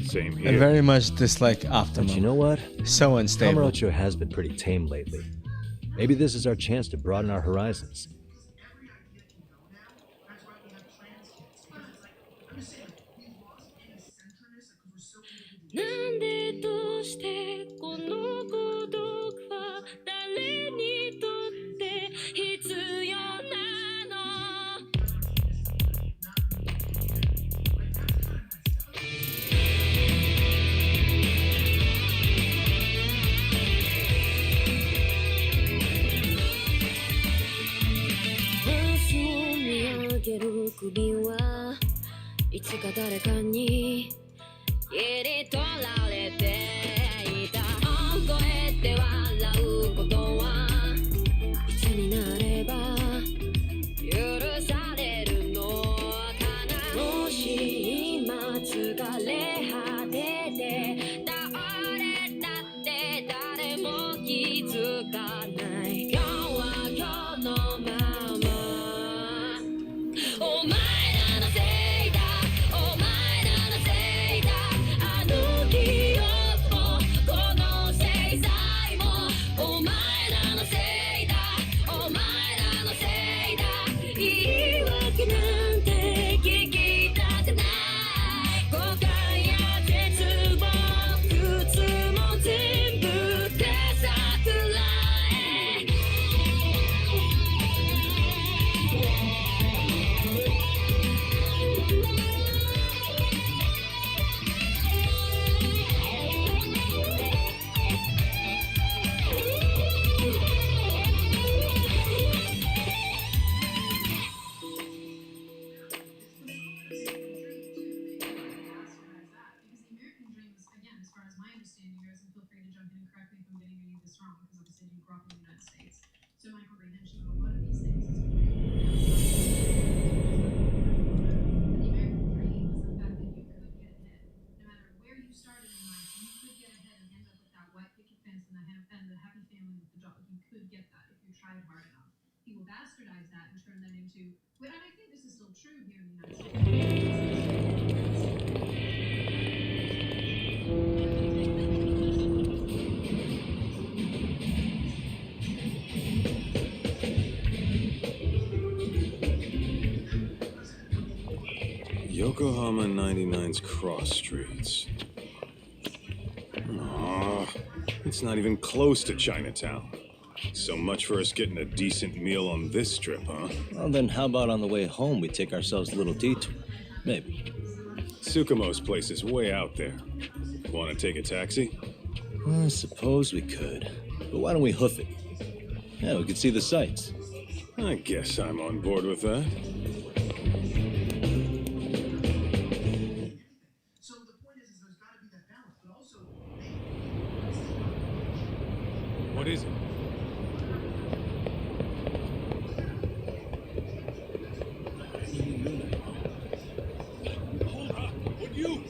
Same I here. very much dislike Optimum. But you know what? So unstable. Kamurocho has been pretty tame lately. Maybe this is our chance to broaden our horizons. Yokohama 99's cross streets. Aw, it's not even close to Chinatown. So much for us getting a decent meal on this strip, huh? Well, then how about on the way home we take ourselves a little detour? Maybe. Tsukumo's place is way out there. Want to take a taxi? I suppose we could. But why don't we hoof it? Yeah, we could see the sights. I guess I'm on board with that. What is it? Hold up! Would you?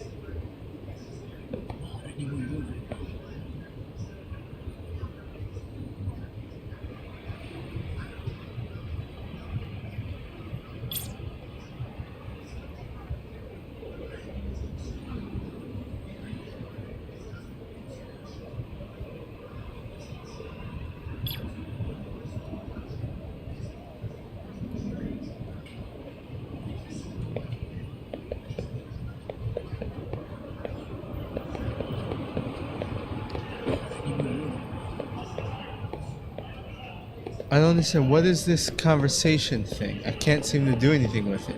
I don't understand. What is this conversation thing? I can't seem to do anything with it.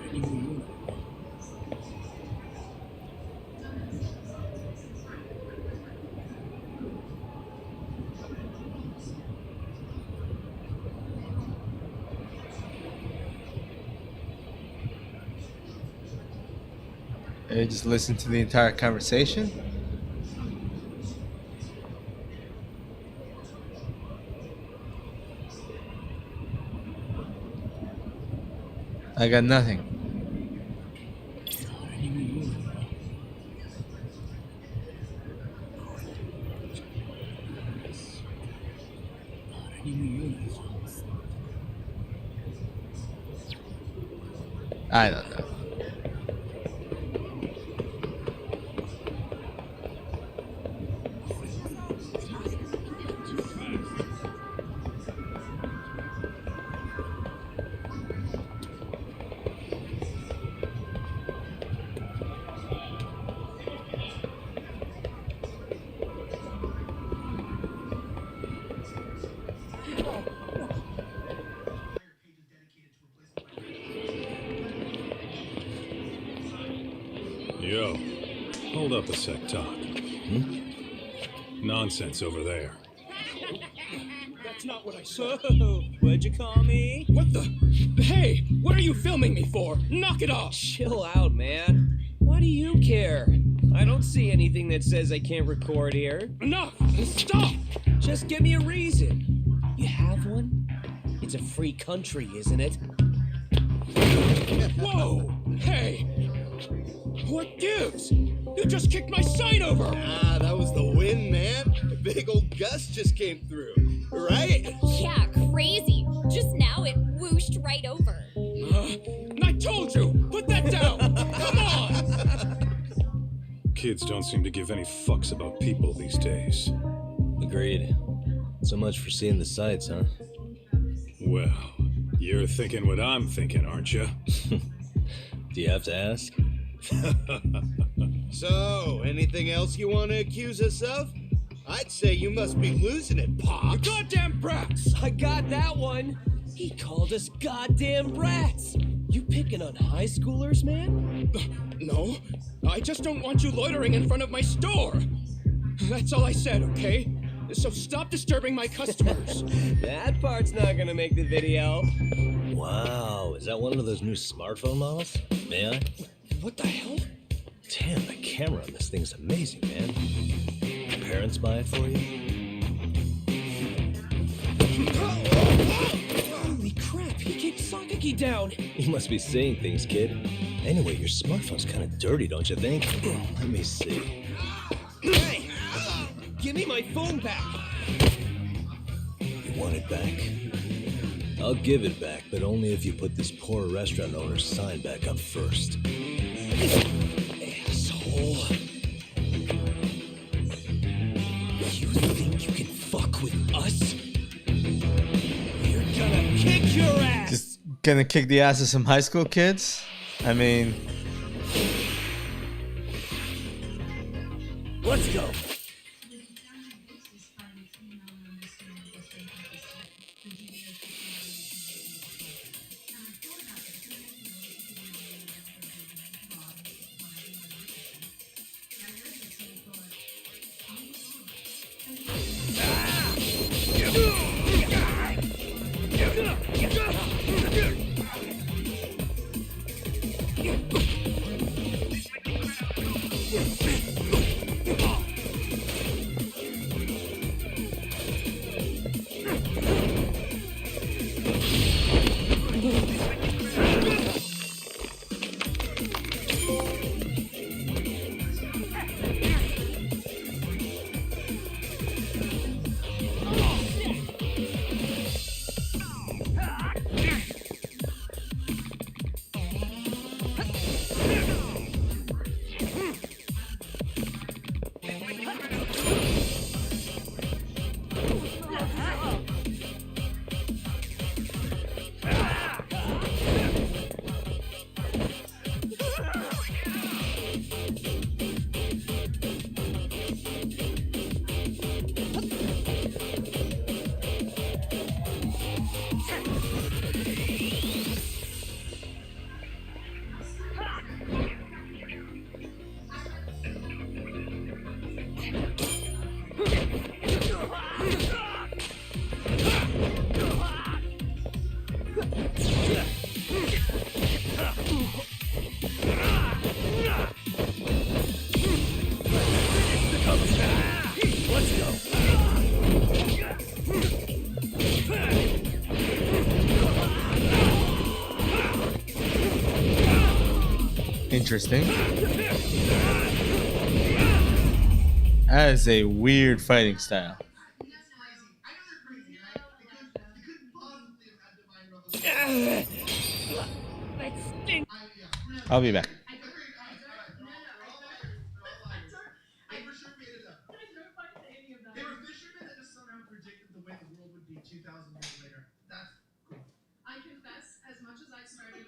I just listen to the entire conversation? I got nothing. I don't know. Hold up a sec, Doc. Nonsense over there. That's not what I said. Whoa, what'd you call me? What the? Hey, what are you filming me for? Knock it off! Chill out, man. Why do you care? I don't see anything that says I can't record here. Enough! Stop! Just give me a reason. You have one? It's a free country, isn't it? Whoa! Hey! What gives? You just kicked my sign over! Ah, that was the wind, man. A big old gust just came through, right? Yeah, crazy. Just now it whooshed right over. I told you! Put that down! Come on! Kids don't seem to give any fucks about people these days. Agreed. So much for seeing the sights, huh? Well, you're thinking what I'm thinking, aren't you? Do you have to ask? So, anything else you want to accuse us of? I'd say you must be losing it, Pop. Goddamn brats! I got that one. He called us goddamn brats. You picking on high schoolers, man? No, I just don't want you loitering in front of my store. That's all I said, okay? So stop disturbing my customers. That part's not gonna make the video. Wow, is that one of those new smartphone models? May I? What the hell? Damn, the camera on this thing's amazing, man. Your parents buy it for you? Holy crap, he kicked Sakaki down. You must be seeing things, kid. Anyway, your smartphone's kind of dirty, don't you think? Let me see. Hey, give me my phone back. You want it back? I'll give it back, but only if you put this poor restaurant owner's sign back up first. Asshole. You think you can fuck with us? We're gonna kick your ass! Just gonna kick the ass of some high school kids? I mean, Let's go. interesting. That is a weird fighting style. I'll be back. They were fishermen that just somehow predicted the way the world would be 2,000 years later. That's cool. I confess, as much as I started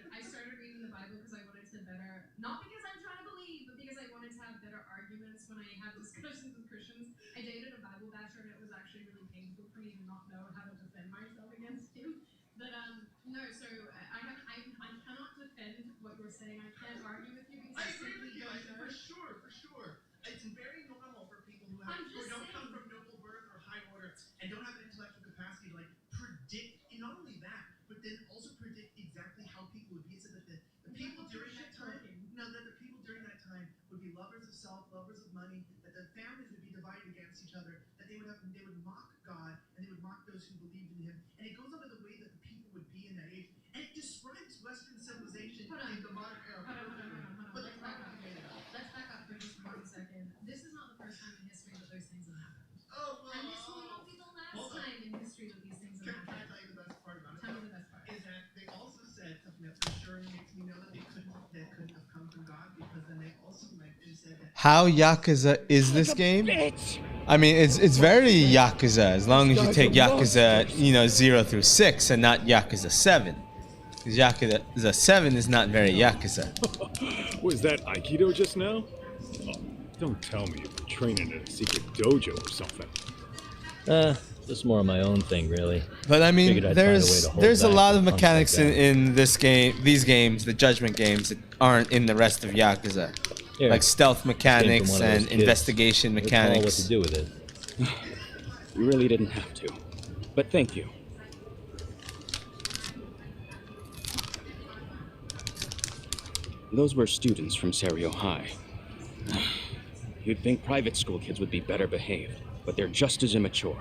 reading the Bible because I wanted to better, not because I'm trying to believe, but because I wanted to have better arguments when I have discussions with Christians. I dated a Bible basher, and it was actually really painful for me to not know how to defend myself against him. But no, so I cannot defend what you're saying. I can't argue with you because I simply don't know. For sure. against each other, that they would mock God and they would mock those who believed in Him. And it goes over the way that the people would be in that age, and it describes Western civilization in the modern era. Hold on. Let's back up for just 1 second. This is not the first time in history that those things have happened. Oh, well, And this will not be the last time in history that these things have Can I happened. tell you the best part about it? Tell me the best part. Is that they also said something that for sure makes me know that they couldn't have come from God, because then they also went and said that How Yakuza is this game? I mean, it's very Yakuza as long as you take Yakuza, 0 through 6 and not Yakuza 7. Because Yakuza 7 is not very Yakuza. Was that Aikido just now? Oh, don't tell me you've been training in a secret dojo or something. Just more of my own thing, really. But I mean, Figured I'd find a way there's to hold there's a back lot the of punks mechanics like that. in these games, the Judgment games, that aren't in the rest of Yakuza. Here, Like stealth came from mechanics one of those and kids. investigation Recall what to mechanics. do with it. You really didn't have to. But thank you. Those were students from Serio High. You'd think private school kids would be better behaved, but they're just as immature.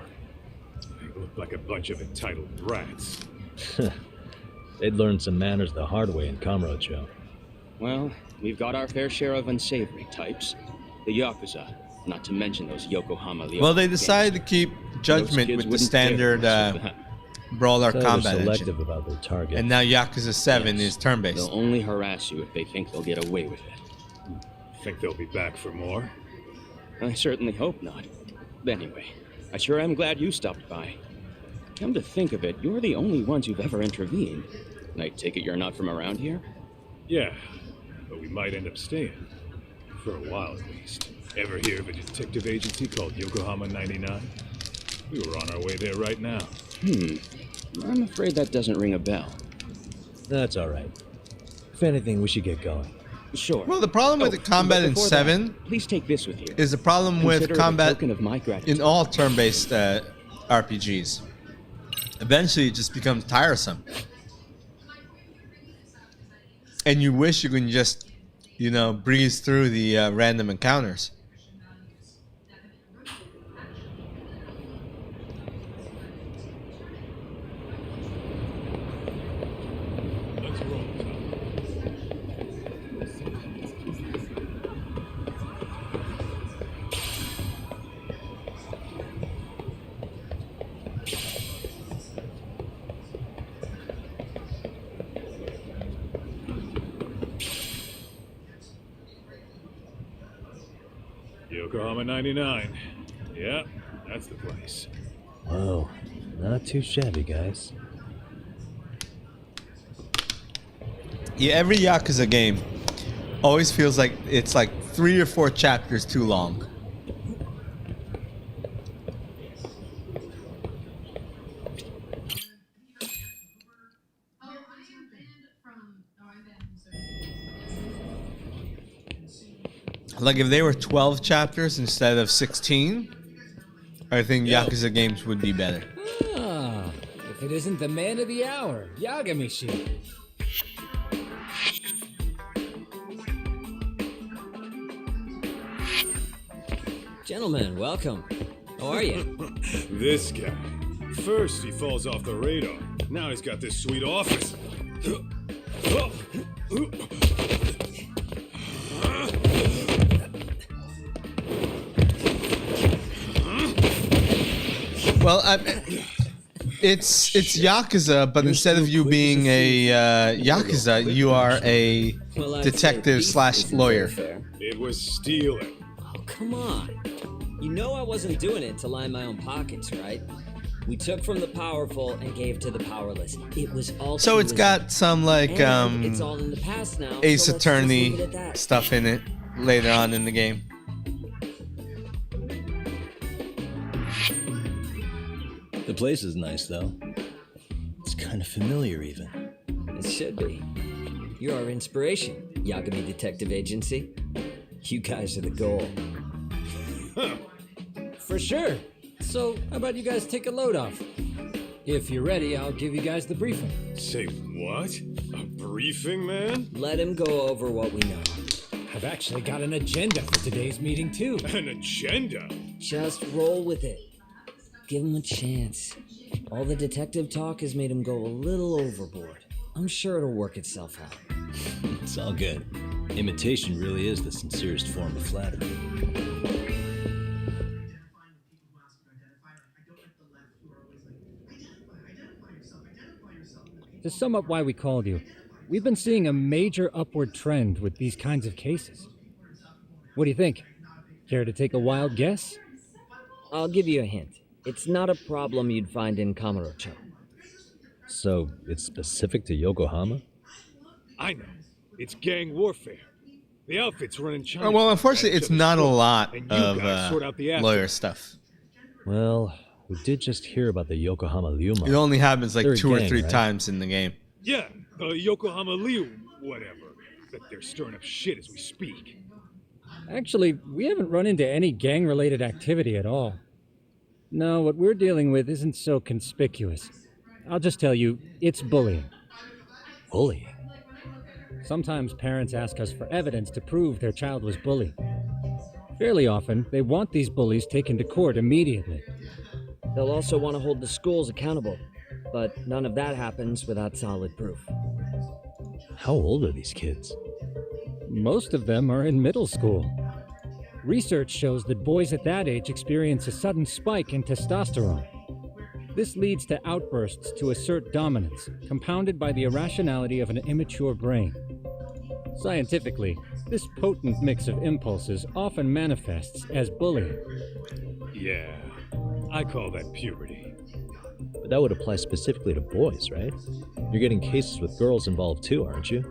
They look like a bunch of entitled brats. They'd learned some manners the hard way in Kamurocho. Well, we've got our fair share of unsavory types. The Yakuza, not to mention those Yokohama Leo. Well, they decided to keep Judgment kids with the wouldn't dare standard mess with that. brawler So they're combat selective engine. about their target. And now Yakuza 7 Yes. is turn-based. They'll only harass you if they think they'll get away with it. Think they'll be back for more? I certainly hope not. Anyway, I sure am glad you stopped by. Come to think of it, you're the only ones who've ever intervened. And I take it you're not from around here? Yeah, but we might end up staying. For a while at least. Ever hear of a detective agency called Yokohama 99? We were on our way there right now. I'm afraid that doesn't ring a bell. That's all right. If anything, we should get going. Sure. Well, the problem with the combat but in before 7 that, please take this with you. is the problem with Consider it a combat token of my gratitude. in all turn-based RPGs. Eventually, it just becomes tiresome. And you wish you can just, breeze through the random encounters. Let's roll. Yokohama 99. Yeah, that's the place. Whoa, not too shabby, guys. Yeah, every Yakuza game always feels like it's like 3 or 4 chapters too long. I'm banned from Like if they were 12 chapters instead of 16, I think Yakuza games would be better. Ah, if it isn't the man of the hour, Yagamishi. Gentlemen, welcome. How are you? This guy. First he falls off the radar. Now he's got this sweet office. Well, it's Yakuza, but instead of you being a Yakuza, you are a Well, I'd say detective beef slash isn't lawyer. very fair. It was stealing. Oh, come on. You know I wasn't doing it to line my own pockets, right? We took from the powerful and gave to the powerless. It was all So it's got some like and it's all in the past now. Ace so let's just Attorney leave it at that. stuff in it later on in the game. The place is nice, though. It's kind of familiar, even. It should be. You're our inspiration, Yagami Detective Agency. You guys are the goal. For sure. So, how about you guys take a load off? If you're ready, I'll give you guys the briefing. Say what? A briefing, man? Let him go over what we know. I've actually got an agenda for today's meeting, too. An agenda? Just roll with it. Give him a chance. All the detective talk has made him go a little overboard. I'm sure it'll work itself out. It's all good. Imitation really is the sincerest form of flattery. To sum up why we called you, we've been seeing a major upward trend with these kinds of cases. What do you think? Care to take a wild guess? I'll give you a hint. It's not a problem you'd find in Kamurocho. So, it's specific to Yokohama? I know. It's gang warfare. The outfit's running China. Well, unfortunately, it's not a lot and you of guys sort out the lawyer after. stuff. Well, we did just hear about the Yokohama Liu mob. It only happens like They're a 2 or gang, 3 right? times in the game. Yeah, the Yokohama Liu, whatever. Bet they're stirring up shit as we speak. Actually, we haven't run into any gang-related activity at all. No, what we're dealing with isn't so conspicuous. I'll just tell you, it's bullying. Bullying? Sometimes parents ask us for evidence to prove their child was bullied. Fairly often, they want these bullies taken to court immediately. They'll also want to hold the schools accountable, but none of that happens without solid proof. How old are these kids? Most of them are in middle school. Research shows that boys at that age experience a sudden spike in testosterone. This leads to outbursts to assert dominance, compounded by the irrationality of an immature brain. Scientifically, this potent mix of impulses often manifests as bullying. Yeah, I call that puberty. But that would apply specifically to boys, right? You're getting cases with girls involved too, aren't you?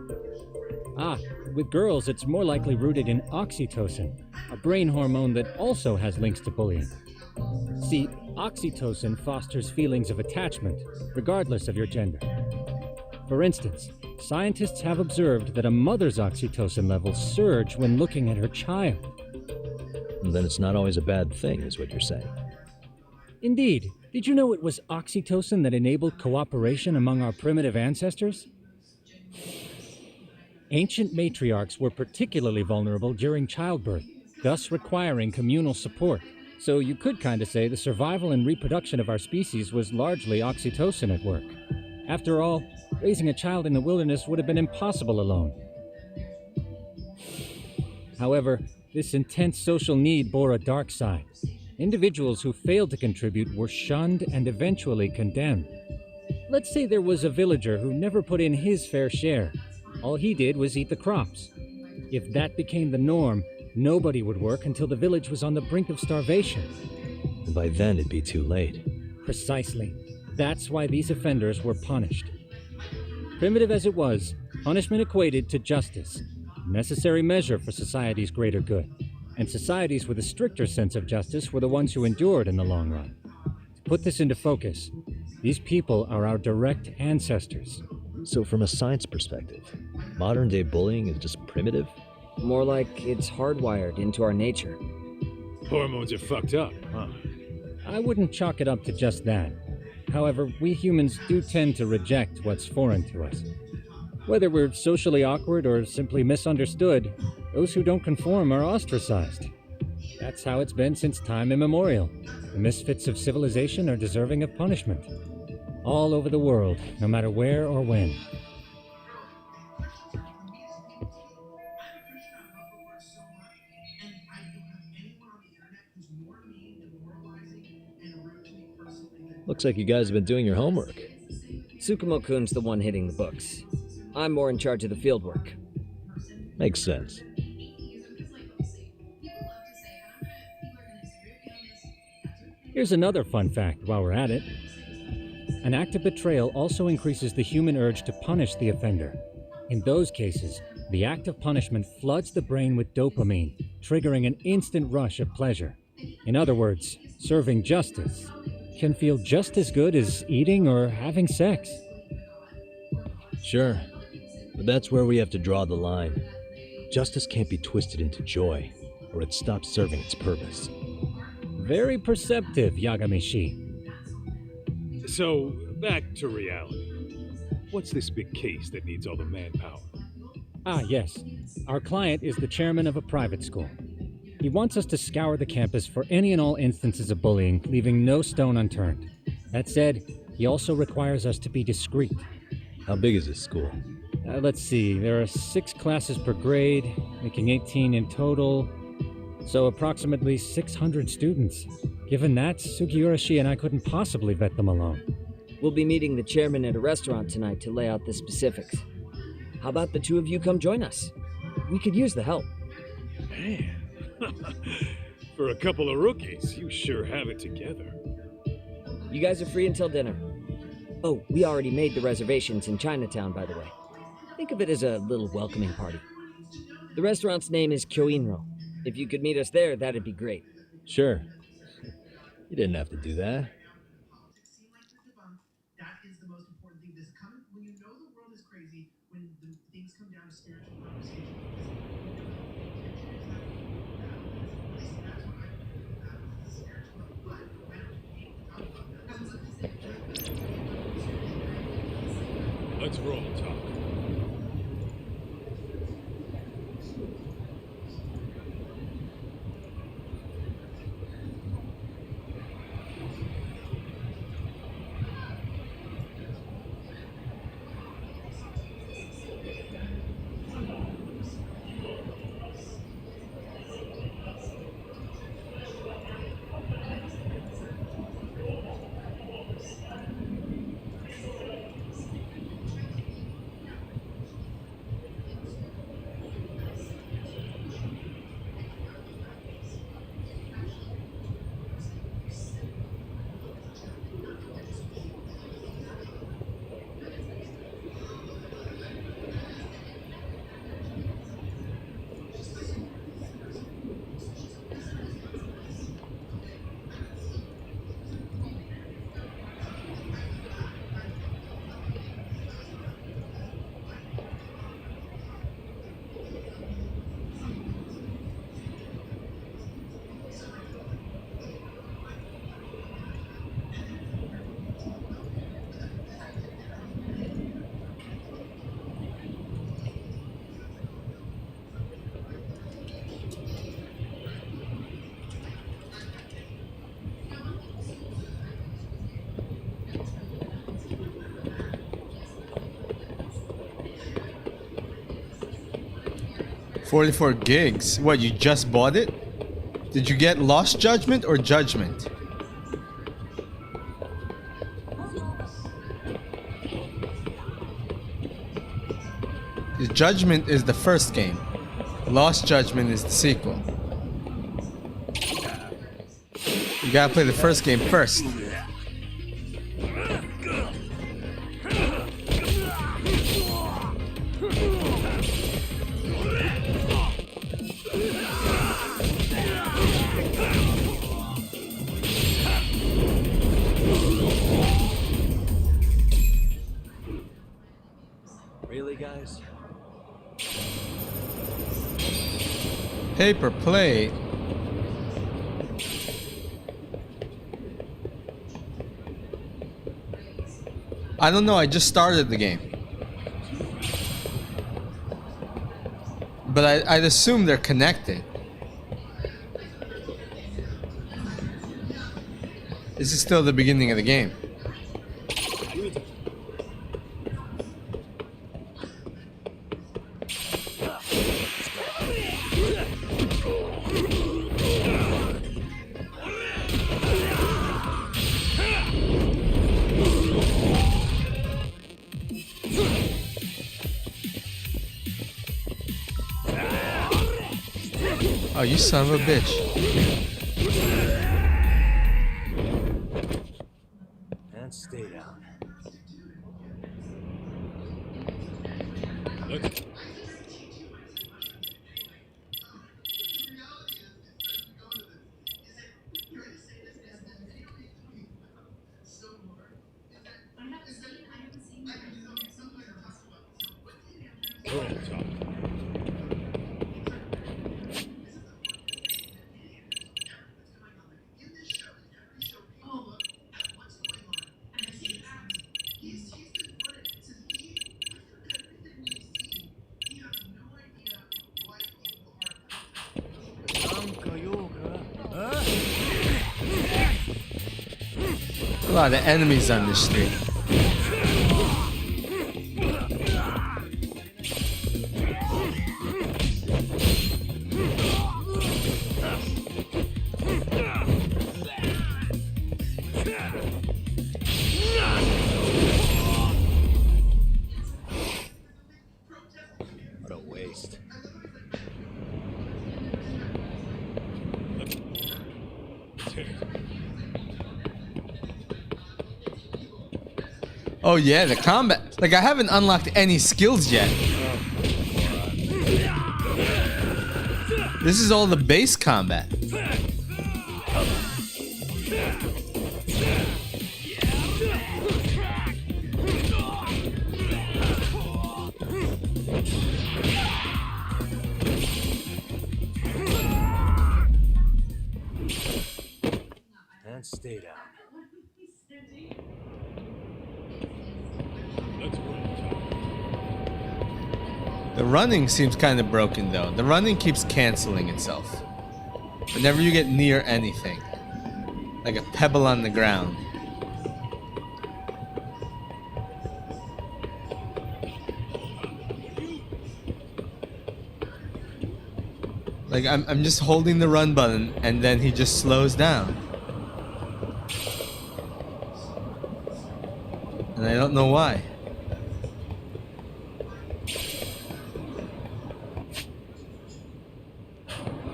Ah, with girls, it's more likely rooted in oxytocin, a brain hormone that also has links to bullying. See, oxytocin fosters feelings of attachment, regardless of your gender. For instance, scientists have observed that a mother's oxytocin levels surge when looking at her child. Then it's not always a bad thing, is what you're saying. Indeed. Did you know it was oxytocin that enabled cooperation among our primitive ancestors? Ancient matriarchs were particularly vulnerable during childbirth, thus requiring communal support. So you could kind of say the survival and reproduction of our species was largely oxytocin at work. After all, raising a child in the wilderness would have been impossible alone. However, this intense social need bore a dark side. Individuals who failed to contribute were shunned and eventually condemned. Let's say there was a villager who never put in his fair share. All he did was eat the crops. If that became the norm, nobody would work until the village was on the brink of starvation. And by then it'd be too late. Precisely. That's why these offenders were punished. Primitive as it was, punishment equated to justice, a necessary measure for society's greater good. And societies with a stricter sense of justice were the ones who endured in the long run. To put this into focus, these people are our direct ancestors. So from a science perspective, modern-day bullying is just primitive? More like it's hardwired into our nature. Hormones are fucked up, huh? I wouldn't chalk it up to just that. However, we humans do tend to reject what's foreign to us. Whether we're socially awkward or simply misunderstood, those who don't conform are ostracized. That's how it's been since time immemorial. The misfits of civilization are deserving of punishment. All over the world, no matter where or when. Looks like you guys have been doing your homework. Tsukumo-kun's the one hitting the books. I'm more in charge of the fieldwork. Makes sense. Here's another fun fact while we're at it. An act of betrayal also increases the human urge to punish the offender. In those cases, the act of punishment floods the brain with dopamine, triggering an instant rush of pleasure. In other words, serving justice can feel just as good as eating or having sex. Sure, but that's where we have to draw the line. Justice can't be twisted into joy, or it stops serving its purpose. Very perceptive, Yagami-shi. So, back to reality. What's this big case that needs all the manpower? Ah, yes. Our client is the chairman of a private school. He wants us to scour the campus for any and all instances of bullying, leaving no stone unturned. That said, he also requires us to be discreet. How big is this school? Let's see, there are 6 classes per grade, making 18 in total, so approximately 600 students. Given that, Sugiurashi and I couldn't possibly vet them alone. We'll be meeting the chairman at a restaurant tonight to lay out the specifics. How about the two of you come join us? We could use the help. Man, for a couple of rookies, you sure have it together. You guys are free until dinner. Oh, we already made the reservations in Chinatown, by the way. Think of it as a little welcoming party. The restaurant's name is Kyoinro. If you could meet us there, that'd be great. Sure. You didn't have to do that. Politics seem like they're debunked. That is the most important thing. This coming when you know the world is crazy, when the things come down to spiritual conversation. That's what I believe that is spiritual. But I don't hate to talk about that. Let's roll, Talk. $44 gigs. What, you just bought it? Did you get Lost Judgment or Judgment? Judgment is the first game. Lost Judgment is the sequel. You gotta play the first game first. Really, guys? Paper plate. I don't know, I just started the game. But I'd assume they're connected. This is still the beginning of the game. Oh, you son of a bitch. And stay down. Look. Roll, Talk. A lot of enemies on this street. What a waste. Oh yeah, the combat. Like, I haven't unlocked any skills yet. This is all the base combat. And stay down. Let's go. The running seems kind of broken though. The running keeps canceling itself. Whenever you get near anything. Like a pebble on the ground. Like I'm just holding the run button and then he just slows down. And I don't know why.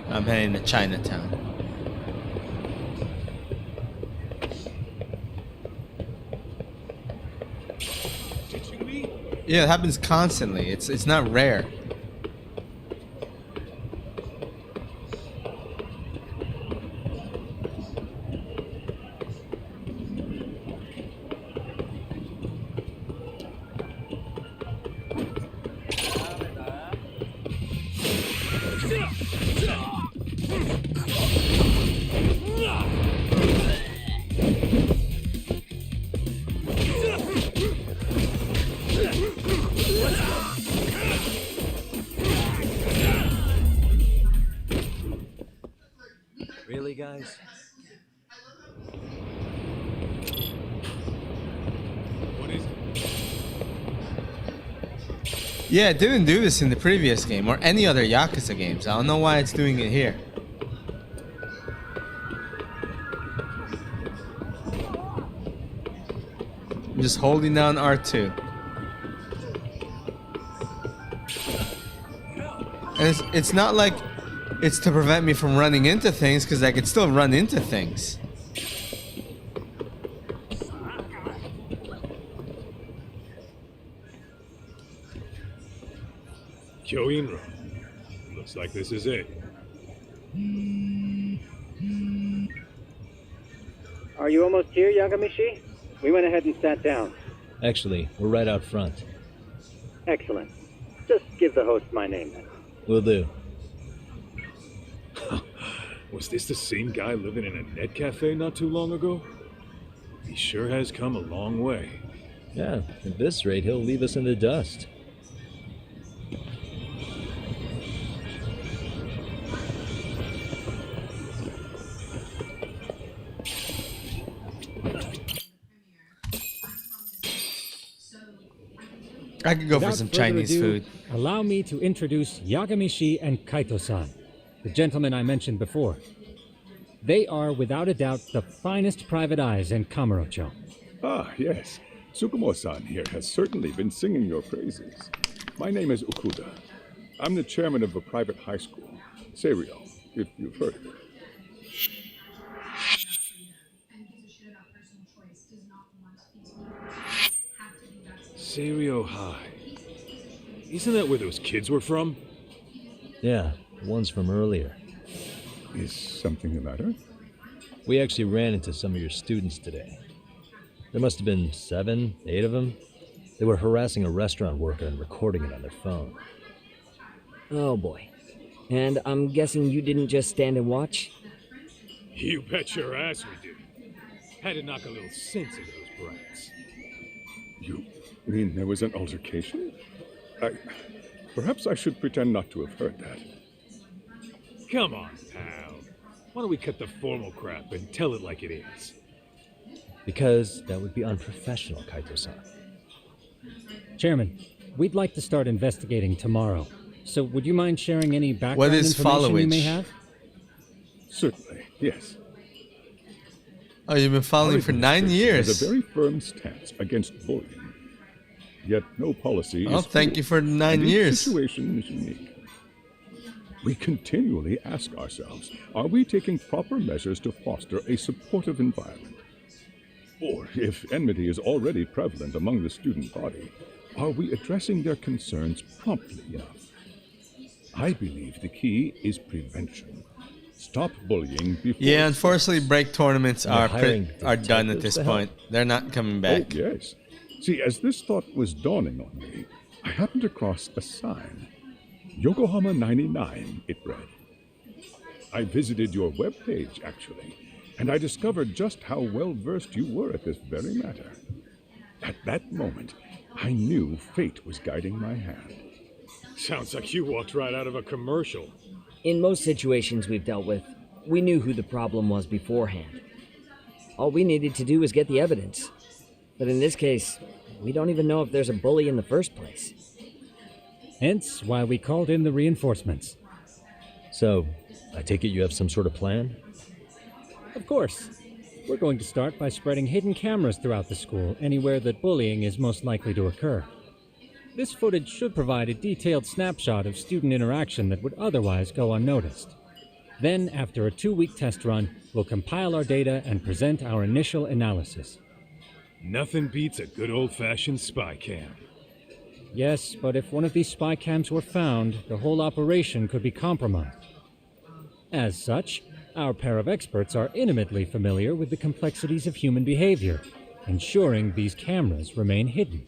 I'm heading to Chinatown. Ditching me? Yeah, it happens constantly. It's not rare. Really, guys? What is it? Yeah, it didn't do this in the previous game or any other Yakuza games. I don't know why it's doing it here. I'm just holding down R2. And it's not like it's to prevent me from running into things, because I could still run into things. Kyoinro. Looks like this is it. Are you almost here, Yagamishi? We went ahead and sat down. Actually, we're right out front. Excellent. Just give the host my name then. Will do. Was this the same guy living in a net cafe not too long ago? He sure has come a long way. Yeah, at this rate, he'll leave us in the dust. I could go for Without some further Chinese ado, food. Allow me to introduce Yagamishi and Kaito-san, the gentlemen I mentioned before. They are, without a doubt, the finest private eyes in Kamurocho. Ah, yes. Tsukumo-san here has certainly been singing your praises. My name is Ukuda. I'm the chairman of a private high school, Serio, if you've heard of it. Serio High. Isn't that where those kids were from? Yeah, the ones from earlier. Is something the matter? We actually ran into some of your students today. There must have been 7, 8 of them. They were harassing a restaurant worker and recording it on their phone. Oh boy. And I'm guessing you didn't just stand and watch? You bet your ass we did. Had to knock a little sense into those brats. You mean there was an altercation? Perhaps I should pretend not to have heard that. Come on, pal. Why don't we cut the formal crap and tell it like it is? Because that would be unprofessional, Kaito-san. Chairman, we'd like to start investigating tomorrow. So would you mind sharing any background What is information you may followage? have? Certainly, yes. Oh, you've been following for 9 years. Has a very firm stance against bullying. Yet no policy Well, is thank full, you for 9 and each years. situation is unique. We continually ask ourselves, are we taking proper measures to foster a supportive environment? Or, if enmity is already prevalent among the student body, are we addressing their concerns promptly enough? I believe the key is prevention. Stop bullying before... Yeah, unfortunately, break tournaments are hiring done at detectives this to help? point. They're not coming back. Oh, yes. See, as this thought was dawning on me, I happened across a sign. Yokohama 99, it read. I visited your webpage, actually, and I discovered just how well-versed you were at this very matter. At that moment, I knew fate was guiding my hand. Sounds like you walked right out of a commercial. In most situations we've dealt with, we knew who the problem was beforehand. All we needed to do was get the evidence. But in this case, we don't even know if there's a bully in the first place. Hence why we called in the reinforcements. So, I take it you have some sort of plan? Of course. We're going to start by spreading hidden cameras throughout the school, anywhere that bullying is most likely to occur. This footage should provide a detailed snapshot of student interaction that would otherwise go unnoticed. Then, after a 2-week test run, we'll compile our data and present our initial analysis. Nothing beats a good old-fashioned spy cam. Yes, but if one of these spy cams were found, the whole operation could be compromised. As such, our pair of experts are intimately familiar with the complexities of human behavior, ensuring these cameras remain hidden.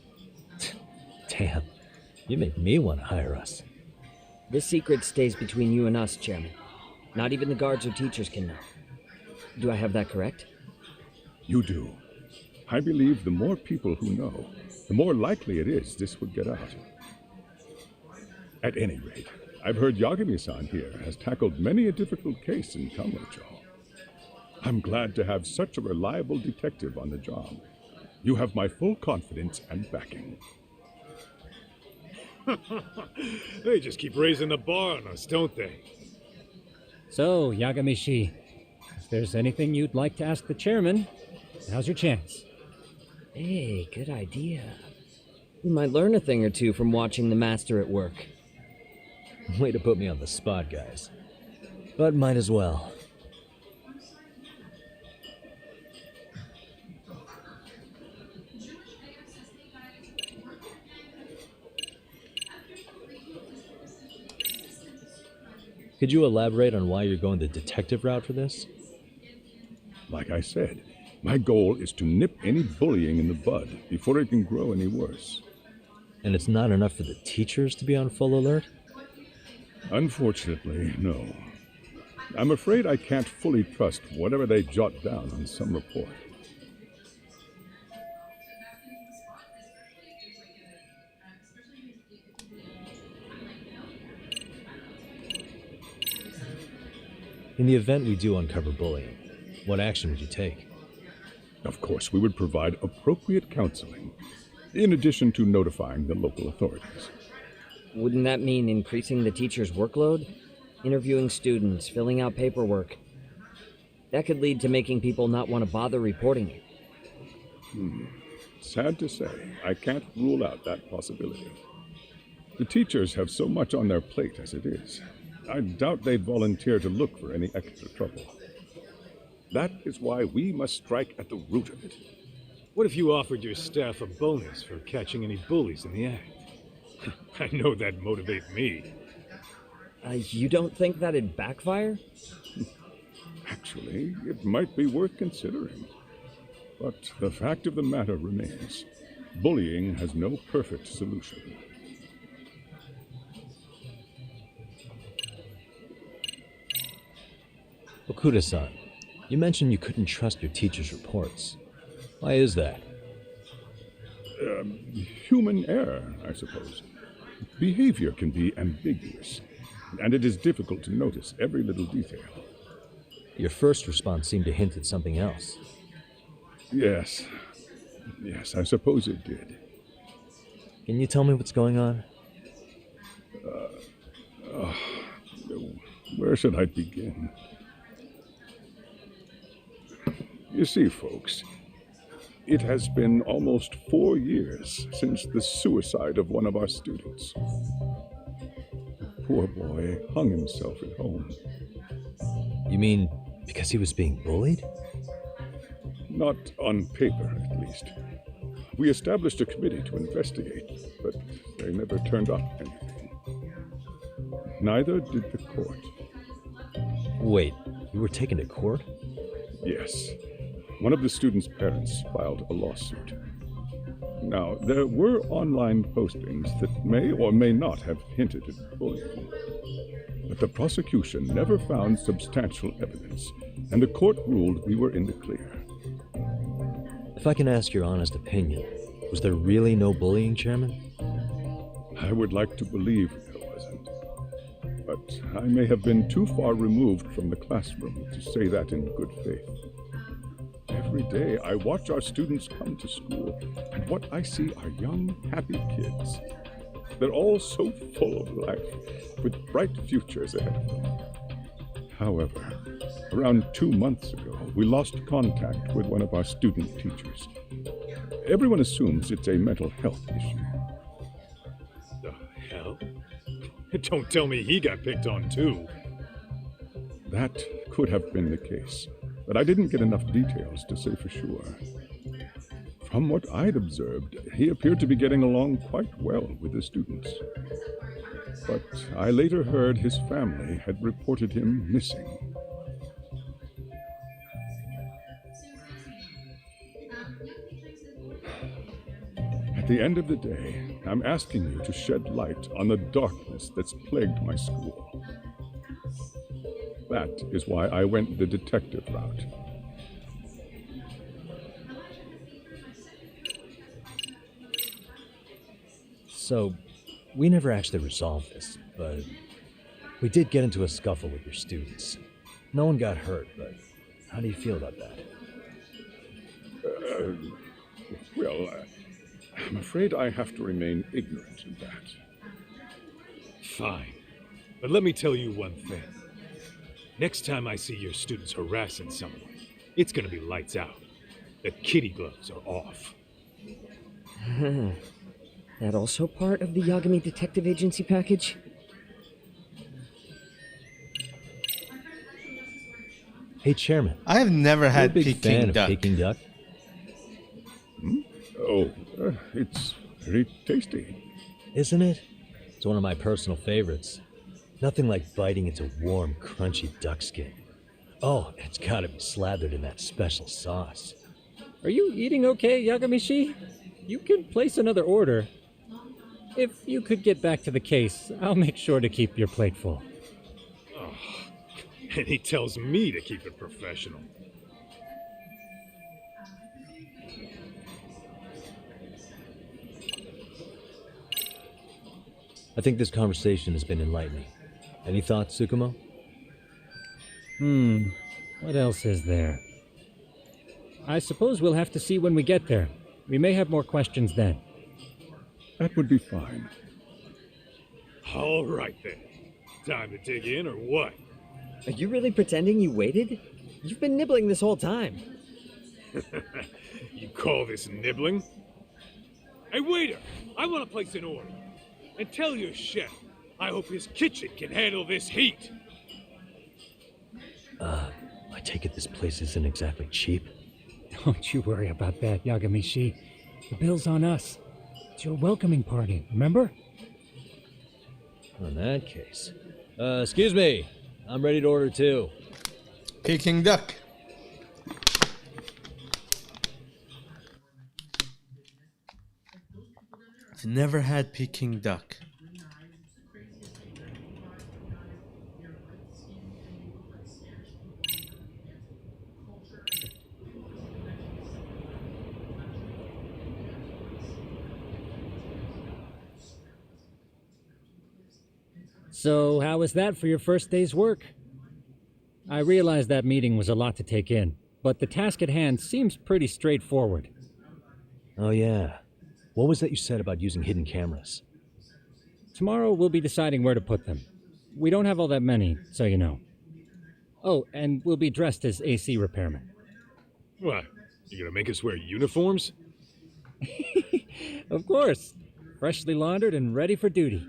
Damn, you make me want to hire us. This secret stays between you and us, Chairman. Not even the guards or teachers can know. Do I have that correct? You do. I believe the more people who know, the more likely it is this would get out. At any rate, I've heard Yagami-san here has tackled many a difficult case in Kamurocho. I'm glad to have such a reliable detective on the job. You have my full confidence and backing. They just keep raising the bar on us, don't they? So, Yagami-shi, if there's anything you'd like to ask the chairman, now's your chance. Hey, good idea. We might learn a thing or two from watching the master at work. Way to put me on the spot, guys. But might as well. Could you elaborate on why you're going the detective route for this? Like I said, my goal is to nip any bullying in the bud before it can grow any worse. And it's not enough for the teachers to be on full alert? Unfortunately, no. I'm afraid I can't fully trust whatever they jot down on some report. In the event we do uncover bullying, what action would you take? Of course, we would provide appropriate counseling, in addition to notifying the local authorities. Wouldn't that mean increasing the teacher's workload? Interviewing students, filling out paperwork. That could lead to making people not want to bother reporting it. Sad to say, I can't rule out that possibility. The teachers have so much on their plate as it is. I doubt they'd volunteer to look for any extra trouble. That is why we must strike at the root of it. What if you offered your staff a bonus for catching any bullies in the act? I know that'd motivate me. You don't think that'd backfire? Actually, it might be worth considering. But the fact of the matter remains, bullying has no perfect solution. Okuda-san, you mentioned you couldn't trust your teacher's reports. Why is that? Human error, I suppose. Behavior can be ambiguous, and it is difficult to notice every little detail. Your first response seemed to hint at something else. Yes. Yes, I suppose it did. Can you tell me what's going on? Where should I begin? You see, folks, it has been almost 4 years since the suicide of one of our students. The poor boy hung himself at home. You mean because he was being bullied? Not on paper, at least. We established a committee to investigate, but they never turned up anything. Neither did the court. Wait, you were taken to court? Yes. One of the students' parents filed a lawsuit. Now, there were online postings that may or may not have hinted at bullying. But the prosecution never found substantial evidence, and the court ruled we were in the clear. If I can ask your honest opinion, was there really no bullying, Chairman? I would like to believe there wasn't. But I may have been too far removed from the classroom to say that in good faith. Every day I watch our students come to school, and what I see are young, happy kids. They're all so full of life, with bright futures ahead of them. However, around 2 months ago, we lost contact with one of our student teachers. Everyone assumes it's a mental health issue. The hell? Don't tell me he got picked on too. That could have been the case, but I didn't get enough details to say for sure. From what I'd observed, he appeared to be getting along quite well with the students. But I later heard his family had reported him missing. At the end of the day, I'm asking you to shed light on the darkness that's plagued my school. That is why I went the detective route. So, we never actually resolved this, but we did get into a scuffle with your students. No one got hurt, but how do you feel about that? I'm afraid I have to remain ignorant of that. Fine. But let me tell you one thing. Next time I see your students harassing someone, it's gonna be lights out. The kitty gloves are off. That also part of the Yagami Detective Agency package? Hey, Chairman. I have never had You're a big fan Peking of duck. Peking duck? Oh, it's very tasty. Isn't it? It's one of my personal favorites. Nothing like biting into warm, crunchy duck skin. Oh, and it's gotta be slathered in that special sauce. Are you eating okay, Yagamishi? You can place another order. If you could get back to the case, I'll make sure to keep your plate full. Oh, and he tells me to keep it professional. I think this conversation has been enlightening. Any thoughts, Tsukumo? What else is there? I suppose we'll have to see when we get there. We may have more questions then. That would be fine. All right then. Time to dig in or what? Are you really pretending you waited? You've been nibbling this whole time. You call this nibbling? Hey waiter, I want to place an order. And tell your chef, I hope his kitchen can handle this heat. I take it this place isn't exactly cheap? Don't you worry about that, Yagamishi. The bill's on us. It's your welcoming party, remember? In that case. Excuse me. I'm ready to order too. Peking duck. I've never had Peking duck. So, how was that for your first day's work? I realized that meeting was a lot to take in. but the task at hand seems pretty straightforward. Oh, yeah. What was that you said about using hidden cameras? Tomorrow we'll be deciding where to put them. We don't have all that many, so you know. Oh, and we'll be dressed as AC repairmen. What? You gonna make us wear uniforms? Of course. Freshly laundered and ready for duty.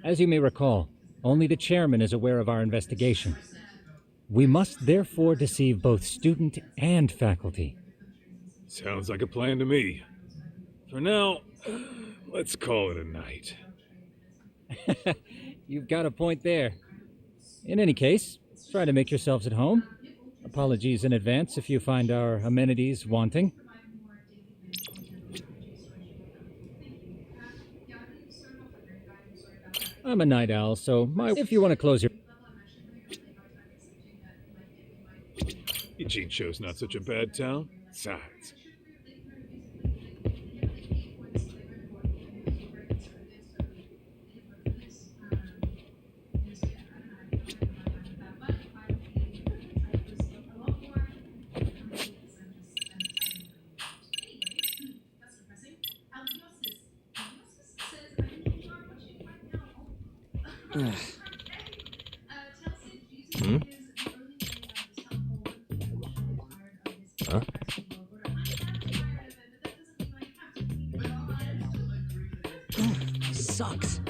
As you may recall, only the chairman is aware of our investigation. We must therefore deceive both student and faculty. Sounds like a plan to me. For now, let's call it a night. You've got a point there. In any case, try to make yourselves at home. Apologies in advance if you find our amenities wanting. I'm a night owl, so if you want to close your... Eugene show's not such a bad town. Besides, Huh? Sucks.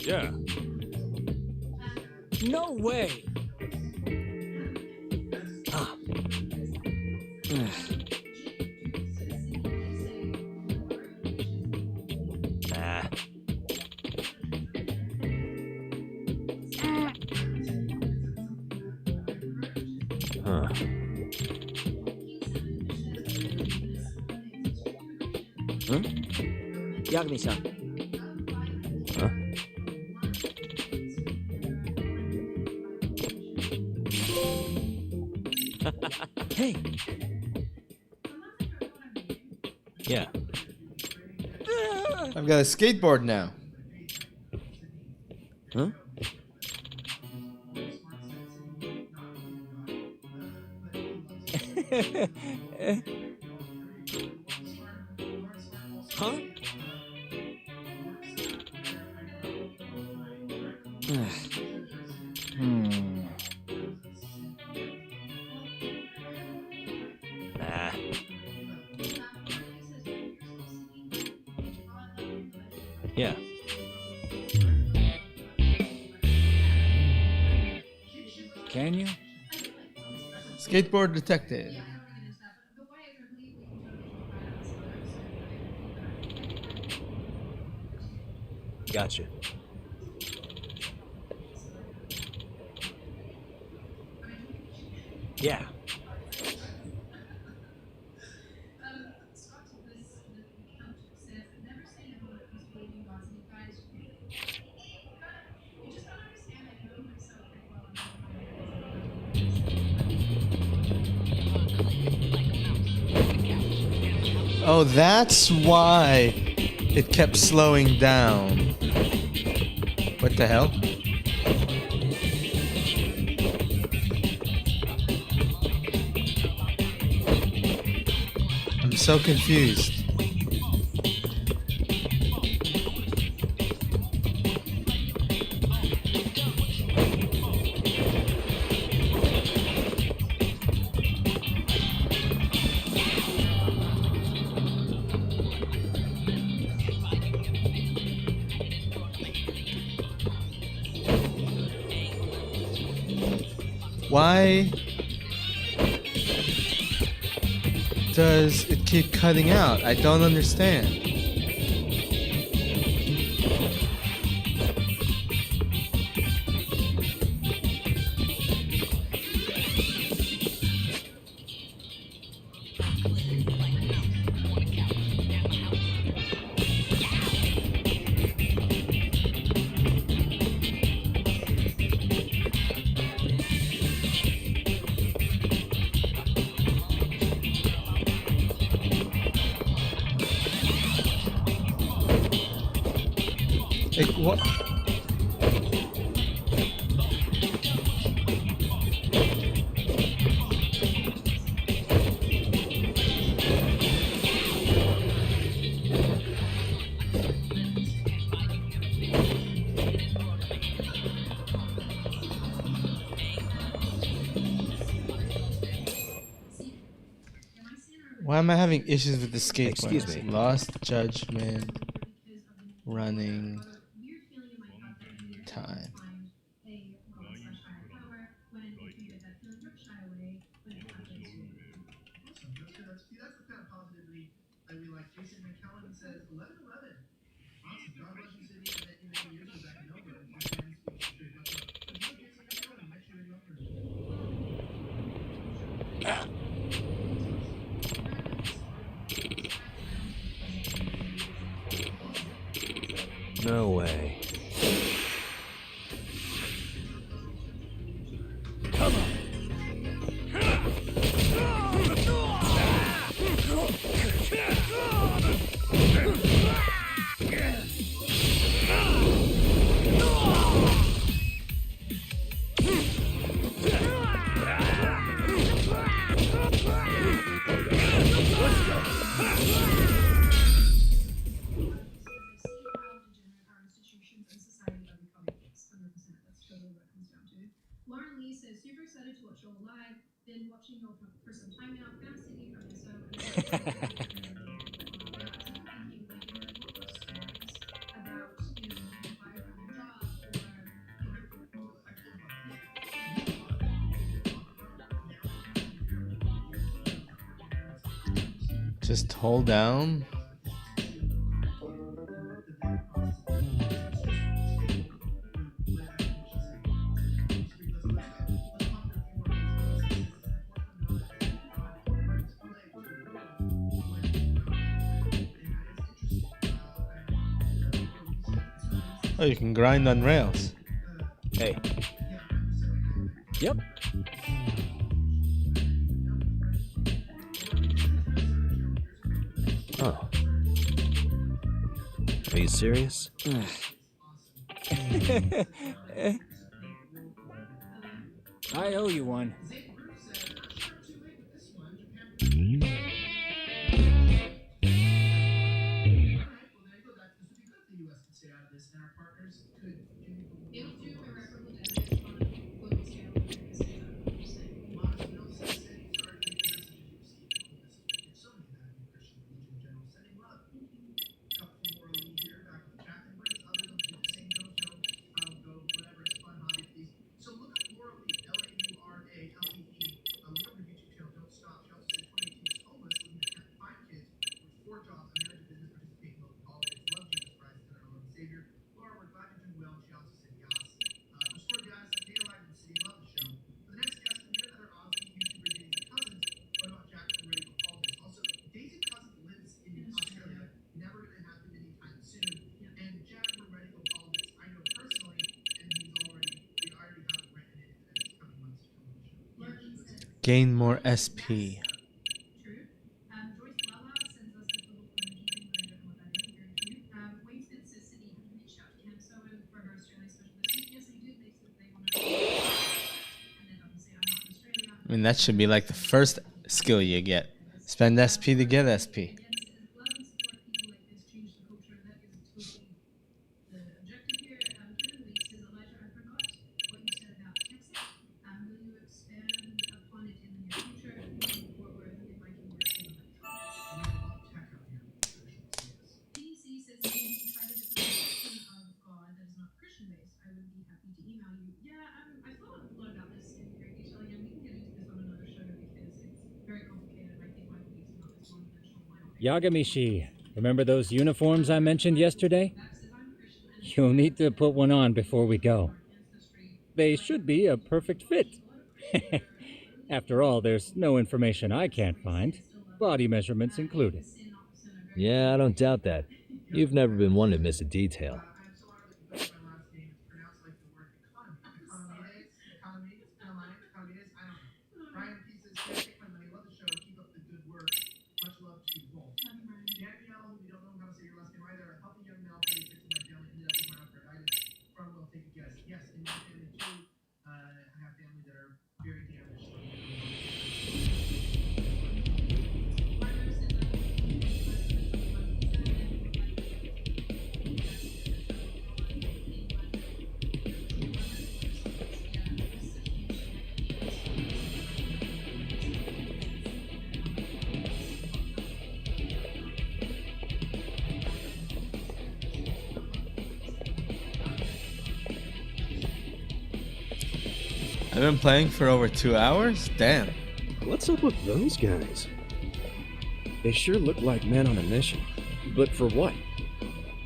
yeah. No way! Nah. Huh. Yagami-san. Huh? Hey! Yeah. I've got a skateboard now. Huh? Huh? Nah. Yeah. Can you? Skateboard detective. Gotcha. Yeah. Oh, that's why it kept slowing down. What the hell? I'm so confused. Why does it keep cutting out? I don't understand. Like what? Why am I having issues with the skate Excuse pointers? me. Lost judgment, running time. That's the kind of positivity that we like. Jason McKellen says 11-11. Awesome. God bless you, City. I met you many years ago back in Melbourne. Your fans speak the truth. Much love. So you know Jason McKellen. I met you in Melbourne. No way. Lauren Lee says, super excited to watch you all live. Been watching you all for some time now. Found Sydney from SO and thinking about, being fired from your job Just hold down. Oh, you can grind on rails. Hey. Yep. Oh. Are you serious? I owe you one. So look up Laura Lee, Laurale. Look up her YouTube channel, Don't Stop. She also said 2018 was homeless, living with 5 kids, with 4 jobs, a marriage, a business, participating in local politics. Love Jesus Christ and our Lord and Savior. Laura, we're glad you're doing well. And she also said yes. Restore Giannis said, hey, alive in the city. Love the show. For the next guest, we get another Aussie YouTuber dating his cousins. What about Jackson ready to apologize? Also, dating cousins lives in Australia. Never going to happen anytime soon. And Jack, we're ready to apologize. I know personally, and we already have it written in the next coming months to come on the show. Gain more SP. I mean, that should be like the first skill you get. Spend SP to get SP. Yagamishi, remember those uniforms I mentioned yesterday? You'll need to put one on before we go. They should be a perfect fit. After all, there's no information I can't find, body measurements included. Yeah, I don't doubt that. You've never been one to miss a detail. I've been playing for over 2 hours? Damn. What's up with those guys? They sure look like men on a mission. But for what?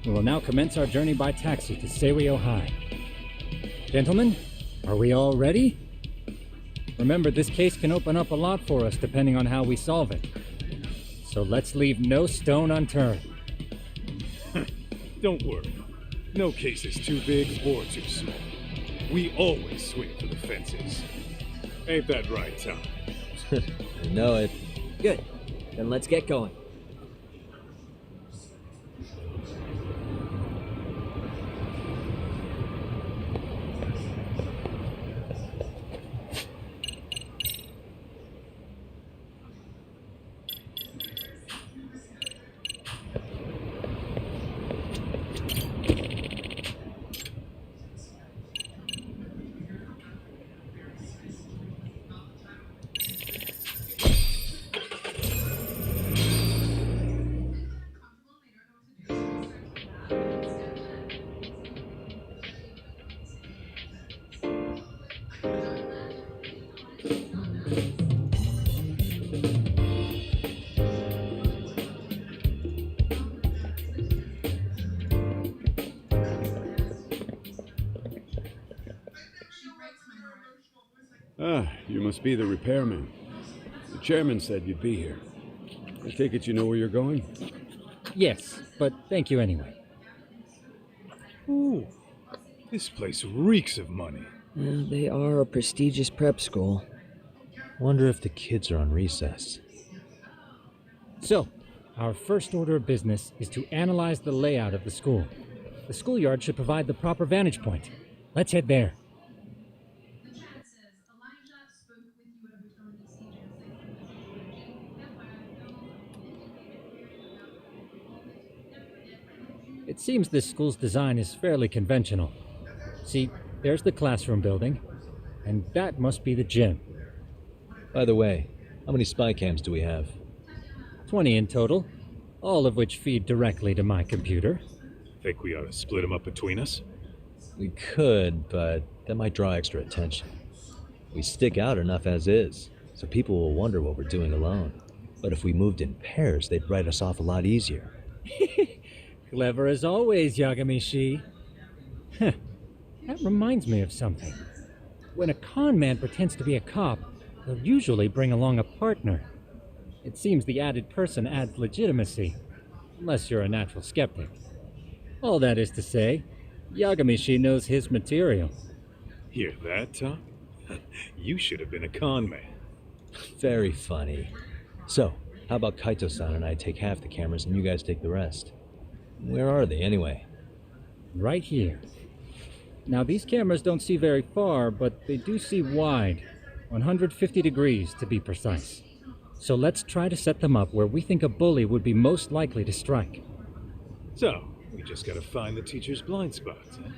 We will now commence our journey by taxi to Seiryo High. Gentlemen, are we all ready? Remember, this case can open up a lot for us depending on how we solve it. So let's leave no stone unturned. Don't worry. No case is too big or too small. We always swing for the fences. Ain't that right, Tom? I know it. Good. Then let's get going. Ah, you must be the repairman. The chairman said you'd be here. I take it you know where you're going? Yes, but thank you anyway. Ooh, this place reeks of money. They are a prestigious prep school. Wonder if the kids are on recess. So, our first order of business is to analyze the layout of the school. The schoolyard should provide the proper vantage point. Let's head there. The chat says Elijah spoke with you at a hotel in DC June 6th. It seems this school's design is fairly conventional. See, there's the classroom building, and that must be the gym. By the way, how many spy cams do we have? 20 in total, all of which feed directly to my computer. Think we ought to split them up between us? We could, but that might draw extra attention. We stick out enough as is, so people will wonder what we're doing alone. But if we moved in pairs, they'd write us off a lot easier. Clever as always, Yagami-shi. That reminds me of something. When a con man pretends to be a cop, they'll usually bring along a partner. It seems the added person adds legitimacy, unless you're a natural skeptic. All that is to say, Yagami-shi knows his material. Hear that, Tom? You should have been a con man. Very funny. So, how about Kaito-san and I take half the cameras and you guys take the rest? Where are they, anyway? Right here. Now, these cameras don't see very far, but they do see wide. 150 degrees, to be precise. So let's try to set them up where we think a bully would be most likely to strike. So, we just gotta find the teacher's blind spots, huh?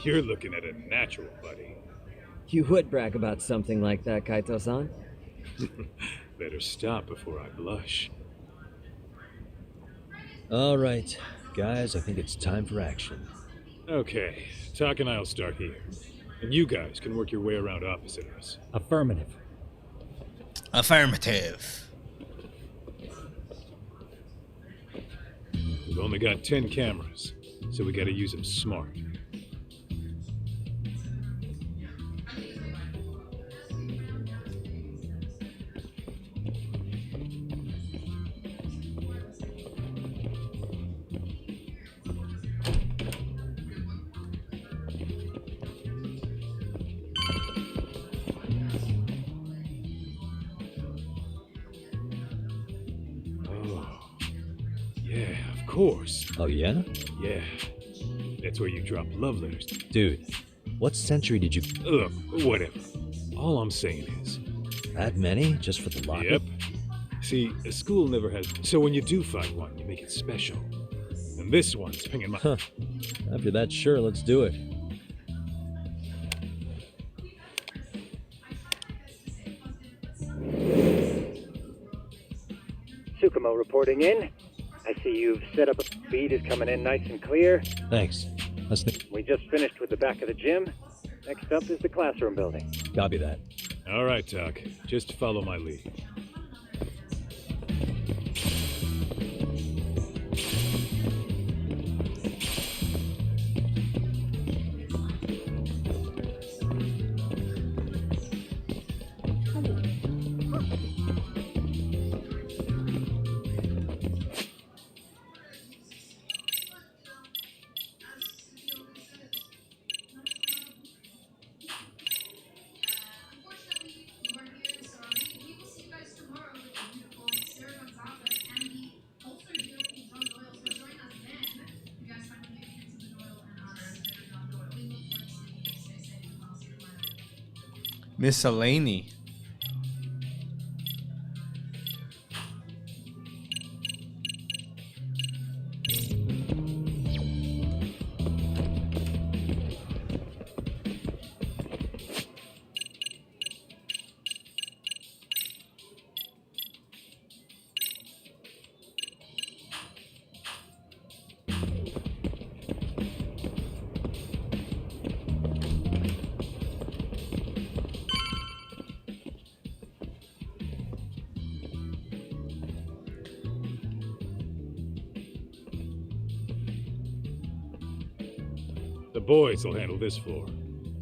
You're looking at a natural, buddy. You would brag about something like that, Kaito-san. Better stop before I blush. All right, guys, I think it's time for action. Okay, Tak and I'll start here. And you guys can work your way around opposite us. Affirmative. Affirmative. We've only got 10 cameras, so we gotta use them smart. Course. Oh, yeah? Yeah. That's where you drop love letters. Dude, what century did you... Look, whatever. All I'm saying is... That many? Just for the locker? Yep. See, a school never has... So when you do find one, you make it special. And this one's pinging my... Huh. After that, sure, let's do it. Tsukumo reporting in. I see you've set up a feed is coming in nice and clear. Thanks. We just finished with the back of the gym. Next up is the classroom building. Copy that. All right, Doc. Just follow my lead. Unfortunately, you are here, sorry. We will see you guys tomorrow with the beautiful Sarah Gonzaga and the also beautiful John Doyle. So join us then. You guys finally get a chance of the Doyle and our better John Doyle. We look forward to seeing you. Stay safe and I'll see you tomorrow. Miscellany. The boys will handle this floor.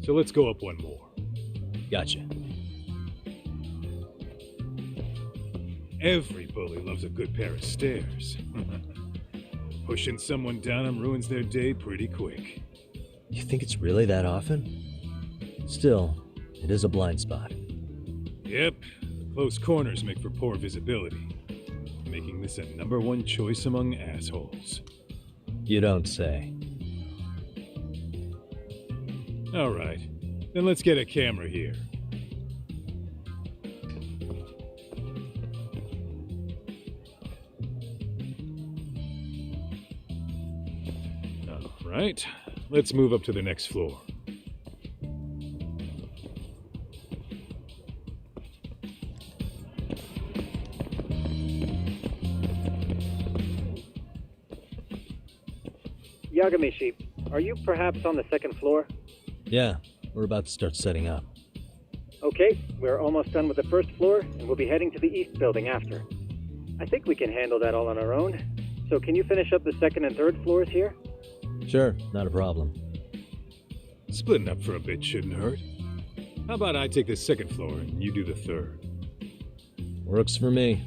So let's go up one more. Gotcha. Every bully loves a good pair of stairs. Pushing someone down them ruins their day pretty quick. You think it's really that often? Still, it is a blind spot. Yep, close corners make for poor visibility, making this a #1 choice among assholes. You don't say. All right, then let's get a camera here. All right, let's move up to the next floor. Yagamishi, are you perhaps on the second floor? Yeah, we're about to start setting up. Okay, we're almost done with the first floor, and we'll be heading to the east building after. I think we can handle that all on our own. So can you finish up the second and third floors here? Sure, not a problem. Splitting up for a bit shouldn't hurt. How about I take the second floor and you do the third? Works for me.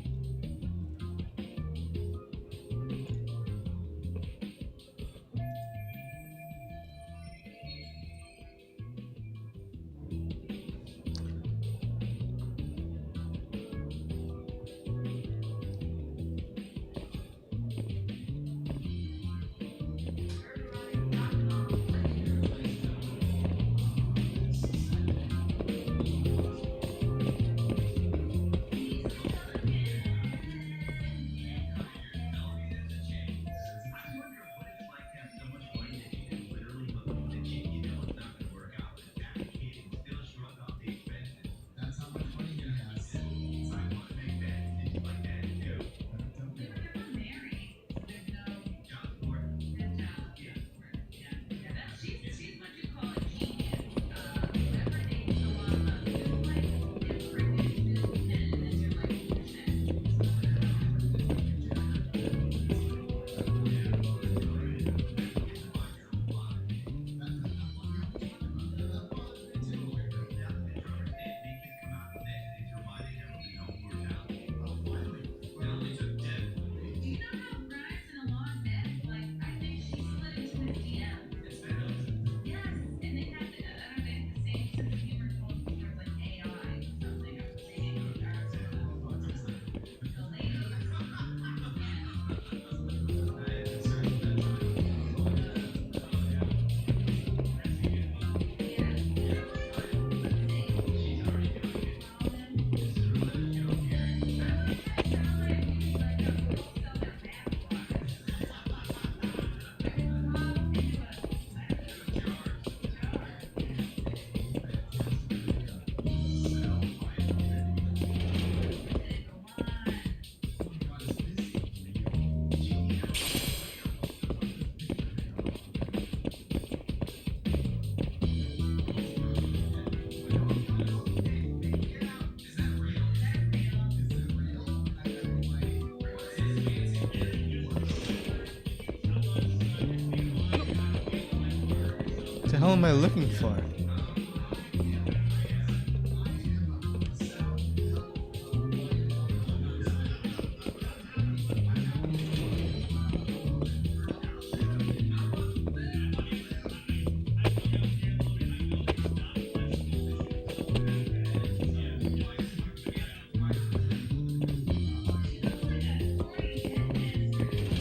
the hell am I looking for?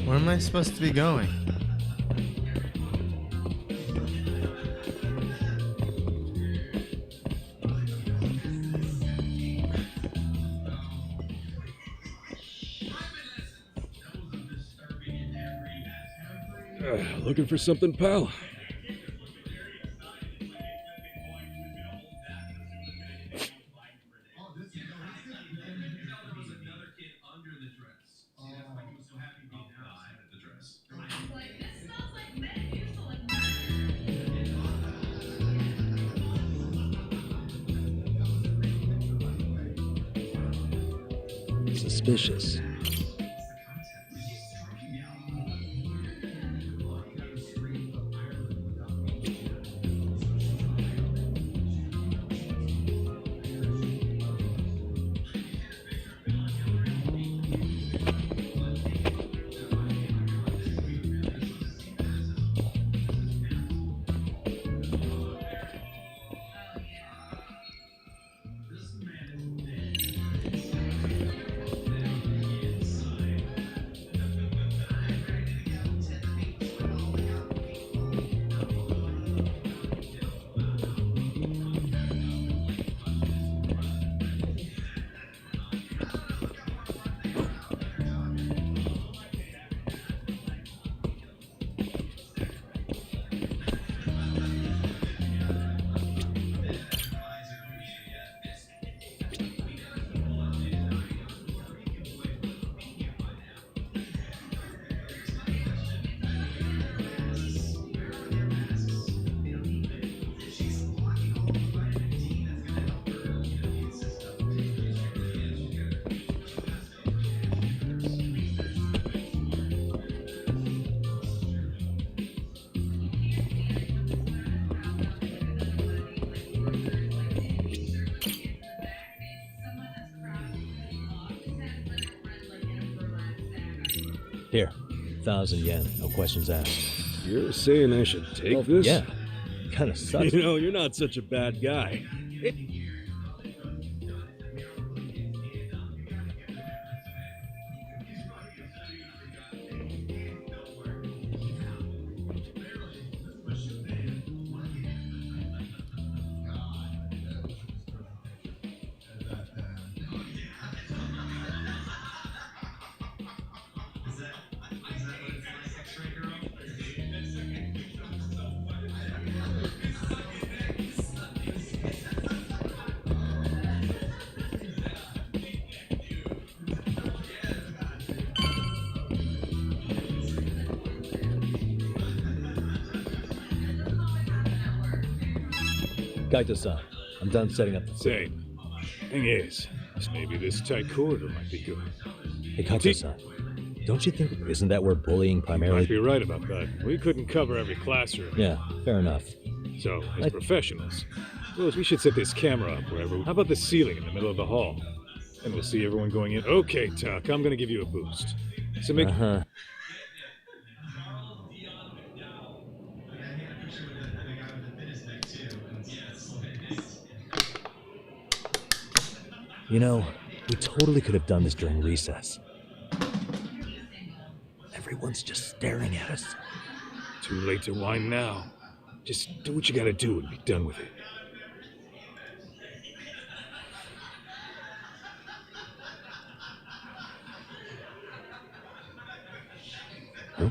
Where am I supposed to be going? Looking for something, pal? Suspicious. Here, 1,000 yen, no questions asked. You're saying I should take this? Yeah, kind of sucks. You know, you're not such a bad guy. Kaito-san, I'm done setting up the Same. Thing is, maybe this tight corridor might be good. Hey, Kaito-san, don't you think, isn't that where bullying You primarily... might be right about that. We couldn't cover every classroom. Yeah, fair enough. So, as professionals, suppose we should set this camera up wherever. How about the ceiling in the middle of the hall? And we'll see everyone going in. Okay, Tuck, I'm gonna give you a boost. So make... Uh-huh. You know, we totally could have done this during recess. Everyone's just staring at us. Too late to whine now. Just do what you gotta do and be done with it. Huh?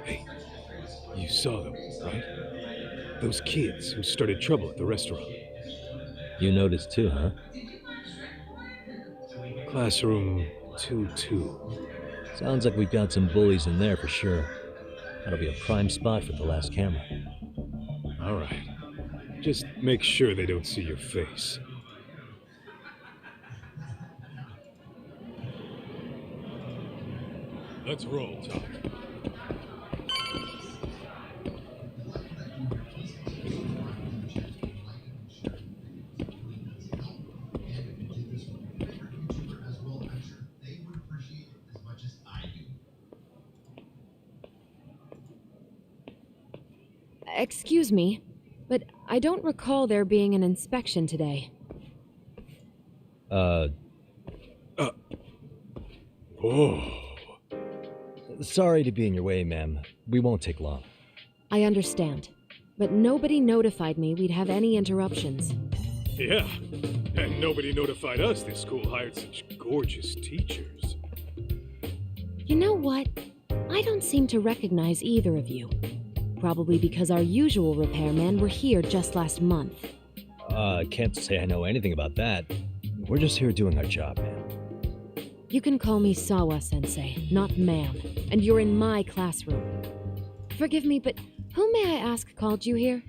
Hey, you saw them, right? Those kids who started trouble at the restaurant. You noticed too, huh? Classroom 2-2. Sounds like we've got some bullies in there for sure. That'll be a prime spot for the last camera. All right. Just make sure they don't see your face. Let's roll, Todd. Excuse me, but I don't recall there being an inspection today. Oh. Sorry to be in your way, ma'am. We won't take long. I understand, but nobody notified me we'd have any interruptions. Yeah, and nobody notified us this school hired such gorgeous teachers. You know what? I don't seem to recognize either of you. Probably because our usual repairmen were here just last month. Can't say I know anything about that. We're just here doing our job, ma'am. You can call me Sawa-sensei, not ma'am, and you're in my classroom. Forgive me, but who may I ask called you here?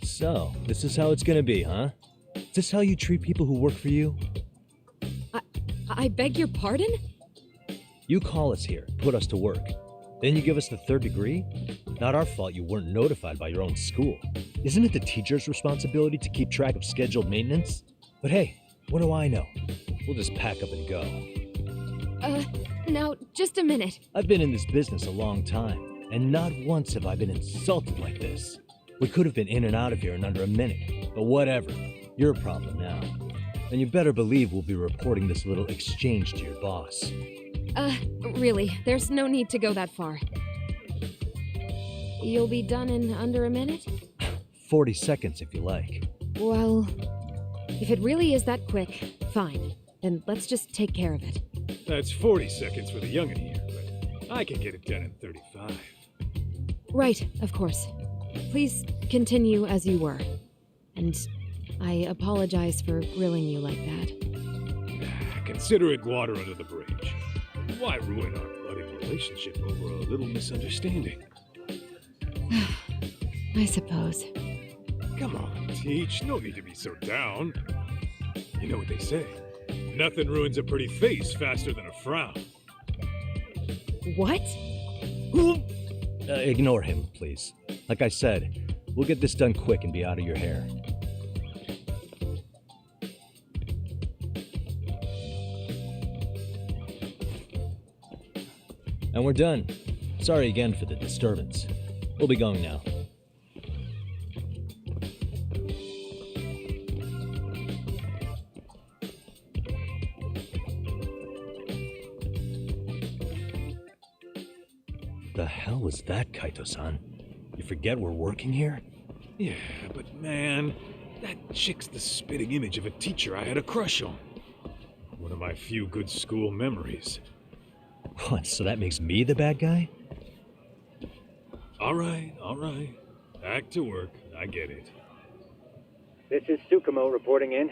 So, this is how it's gonna be, huh? Is this how you treat people who work for you? I beg your pardon? You call us here, put us to work. Then you give us the third degree? Not our fault you weren't notified by your own school. Isn't it the teacher's responsibility to keep track of scheduled maintenance? But hey, what do I know? We'll just pack up and go. Now, just a minute. I've been in this business a long time, and not once have I been insulted like this. We could have been in and out of here in under a minute, but whatever. Your problem now. And you better believe we'll be reporting this little exchange to your boss. Really, there's no need to go that far. You'll be done in under a minute? 40 seconds if you like. Well, if it really is that quick, fine. Then let's just take care of it. That's 40 seconds for the youngin' here, but I can get it done in 35. Right, of course. Please continue as you were. And I apologize for grilling you like that. Consider it water under the bridge. Why ruin our budding relationship over a little misunderstanding? I suppose. Come on, Teach. No need to be so down. You know what they say. Nothing ruins a pretty face faster than a frown. What? Ignore him, please. Like I said, we'll get this done quick and be out of your hair. And we're done. Sorry again for the disturbance. We'll be going now. The hell was that, Kaito-san? You forget we're working here? Yeah, but man, that chick's the spitting image of a teacher I had a crush on. One of my few good school memories. What, so that makes me the bad guy? All right. Back to work. I get it. This is Tsukumo reporting in.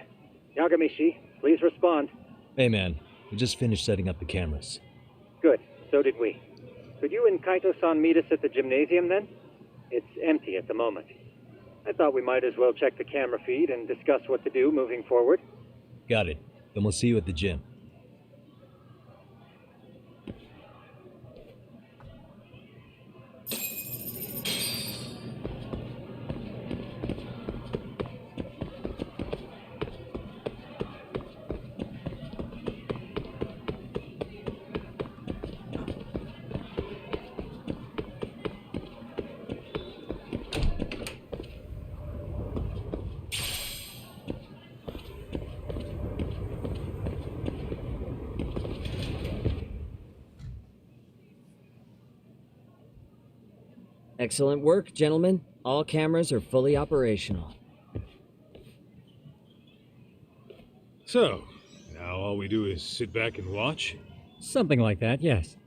Yagamishi, please respond. Hey man, we just finished setting up the cameras. Good, so did we. Could you and Kaito-san meet us at the gymnasium then? It's empty at the moment. I thought we might as well check the camera feed and discuss what to do moving forward. Got it. Then we'll see you at the gym. Excellent work, gentlemen. All cameras are fully operational. So, now all we do is sit back and watch? Something like that, yes.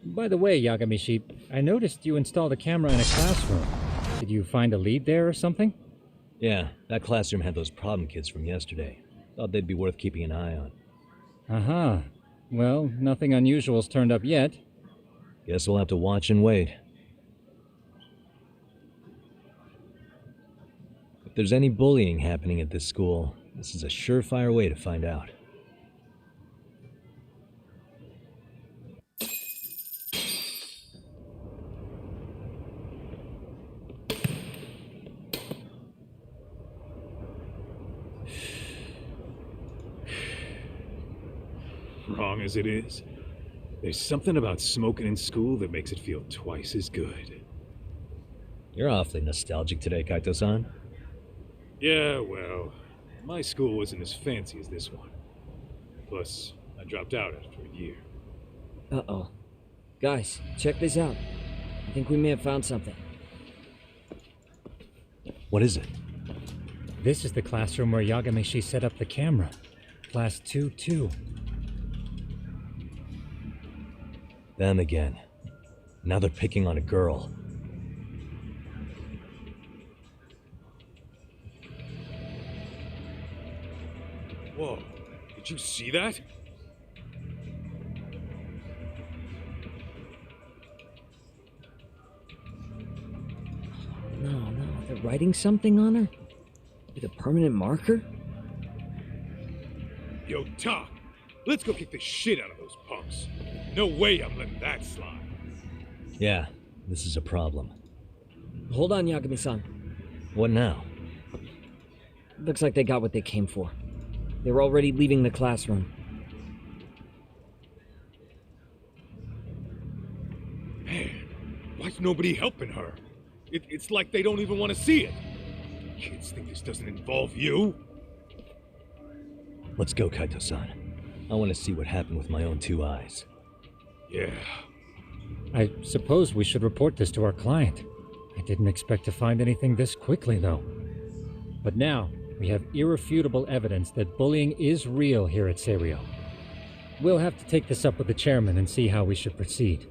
By the way, Yagamishi, I noticed you installed a camera in a classroom. Did you find a lead there or something? Yeah, that classroom had those problem kids from yesterday. Thought they'd be worth keeping an eye on. Aha. Well, nothing unusual's turned up yet. Guess we'll have to watch and wait. If there's any bullying happening at this school, this is a surefire way to find out. Wrong as it is, there's something about smoking in school that makes it feel twice as good. You're awfully nostalgic today, Kaito-san. Yeah, well, my school wasn't as fancy as this one. Plus, I dropped out after a year. Uh-oh. Guys, check this out. I think we may have found something. What is it? This is the classroom where Yagamishi set up the camera. Class 2-2. Them again. Now they're picking on a girl. Whoa, did you see that? No, they're writing something on her? With a permanent marker? Yo, Doc, let's go kick the shit out of those punks. No way I'm letting that slide. Yeah, this is a problem. Hold on, Yagami-san. What now? Looks like they got what they came for. They were already leaving the classroom. Man, why's nobody helping her? It's like they don't even want to see it. Kids think this doesn't involve you? Let's go, Kaito-san. I want to see what happened with my own two eyes. Yeah. I suppose we should report this to our client. I didn't expect to find anything this quickly, though. But now, we have irrefutable evidence that bullying is real here at Serio. We'll have to take this up with the chairman and see how we should proceed.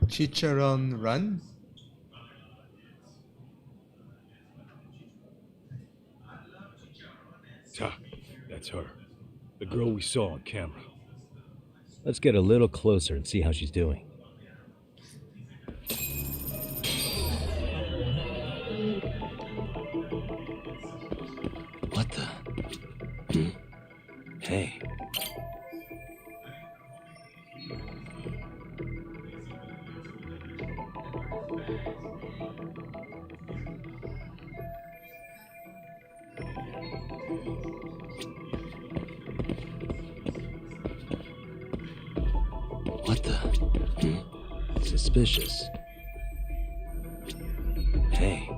Chicharon Run? Doc, that's her. The girl we saw on camera. Let's get a little closer and see how she's doing. What the? Hey. What the? Suspicious. Hey.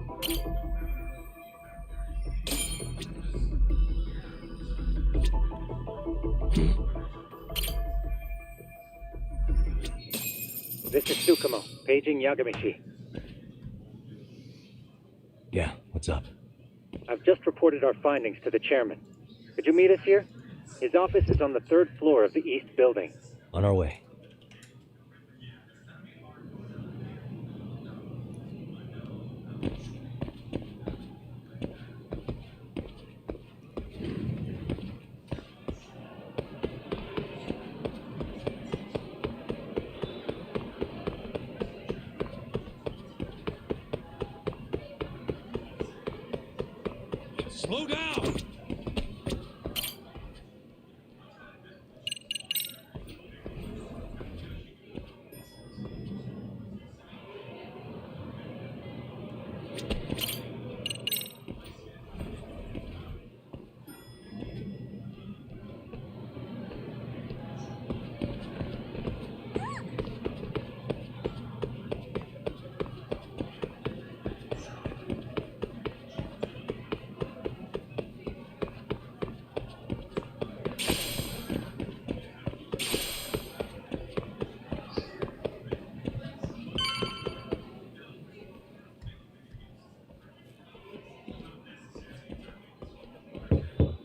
This is Tsukumo, paging Yagamishi. Yeah, what's up? I've just reported our findings to the chairman. Could you meet us here? His office is on the 3rd floor of the east building. On our way. Slow down!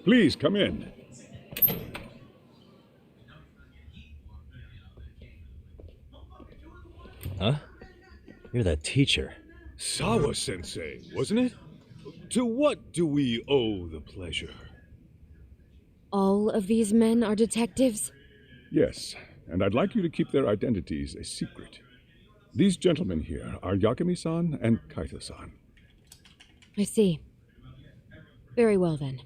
Please, come in. Huh? You're that teacher. Sawa-sensei, wasn't it? To what do we owe the pleasure? All of these men are detectives? Yes, and I'd like you to keep their identities a secret. These gentlemen here are Yagami-san and Kaito-san. I see. Very well then.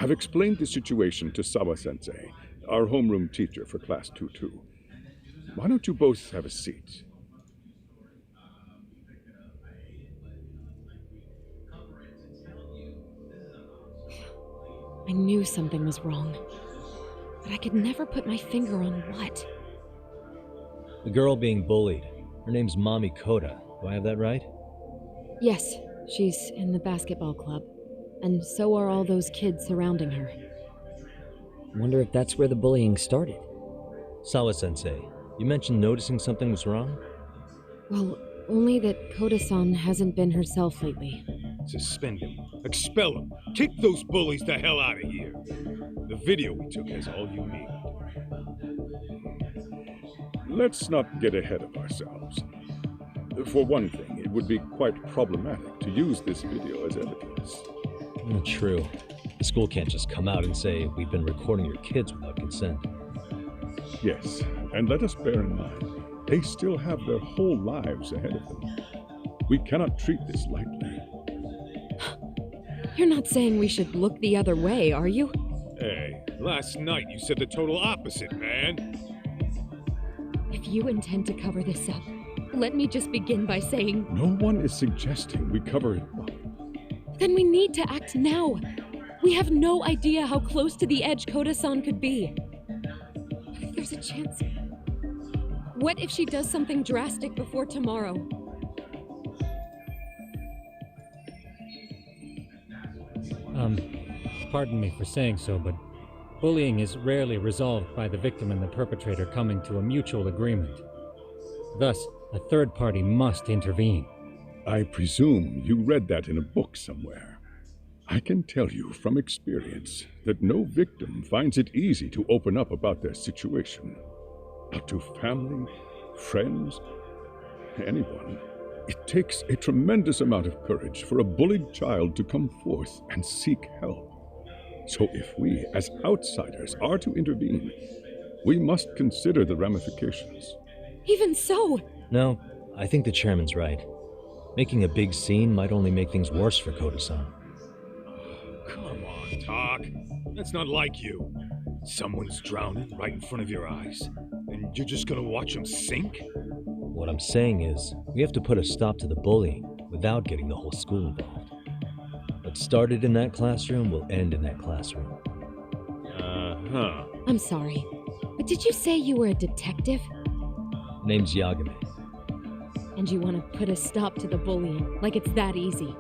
I've explained the situation to Sawa-sensei, our homeroom teacher for Class 2-2. Why don't you both have a seat? I knew something was wrong, but I could never put my finger on what. The girl being bullied. Her name's Mami Koda. Do I have that right? Yes, she's in the basketball club, and so are all those kids surrounding her. Wonder if that's where the bullying started. Sawa-sensei, you mentioned noticing something was wrong? Well, only that Koda-san hasn't been herself lately. Suspend him. Expel him. Kick those bullies the hell out of here. The video we took has all you need. Let's not get ahead of ourselves. For one thing, it would be quite problematic to use this video as evidence. True. The school can't just come out and say, we've been recording your kids without consent. Yes, and let us bear in mind, they still have their whole lives ahead of them. We cannot treat this lightly. You're not saying we should look the other way, are you? Hey, last night you said the total opposite, man. If you intend to cover this up, let me just begin by saying... No one is suggesting we cover it up. Then we need to act now. We have no idea how close to the edge Koda-san could be. What if there's a chance? What if she does something drastic before tomorrow? Pardon me for saying so, but bullying is rarely resolved by the victim and the perpetrator coming to a mutual agreement. Thus, a third party must intervene. I presume you read that in a book somewhere. I can tell you from experience that no victim finds it easy to open up about their situation. Not to family, friends, anyone. It takes a tremendous amount of courage for a bullied child to come forth and seek help. So if we, as outsiders, are to intervene, we must consider the ramifications. Even so! No, I think the chairman's right. Making a big scene might only make things worse for Koda-san. Come on, Talk. That's not like you. Someone's drowning right in front of your eyes, and you're just gonna watch them sink? What I'm saying is, we have to put a stop to the bullying without getting the whole school involved. What started in that classroom will end in that classroom. Uh-huh. I'm sorry, but did you say you were a detective? Name's Yagami. And you want to put a stop to the bullying, like it's that easy.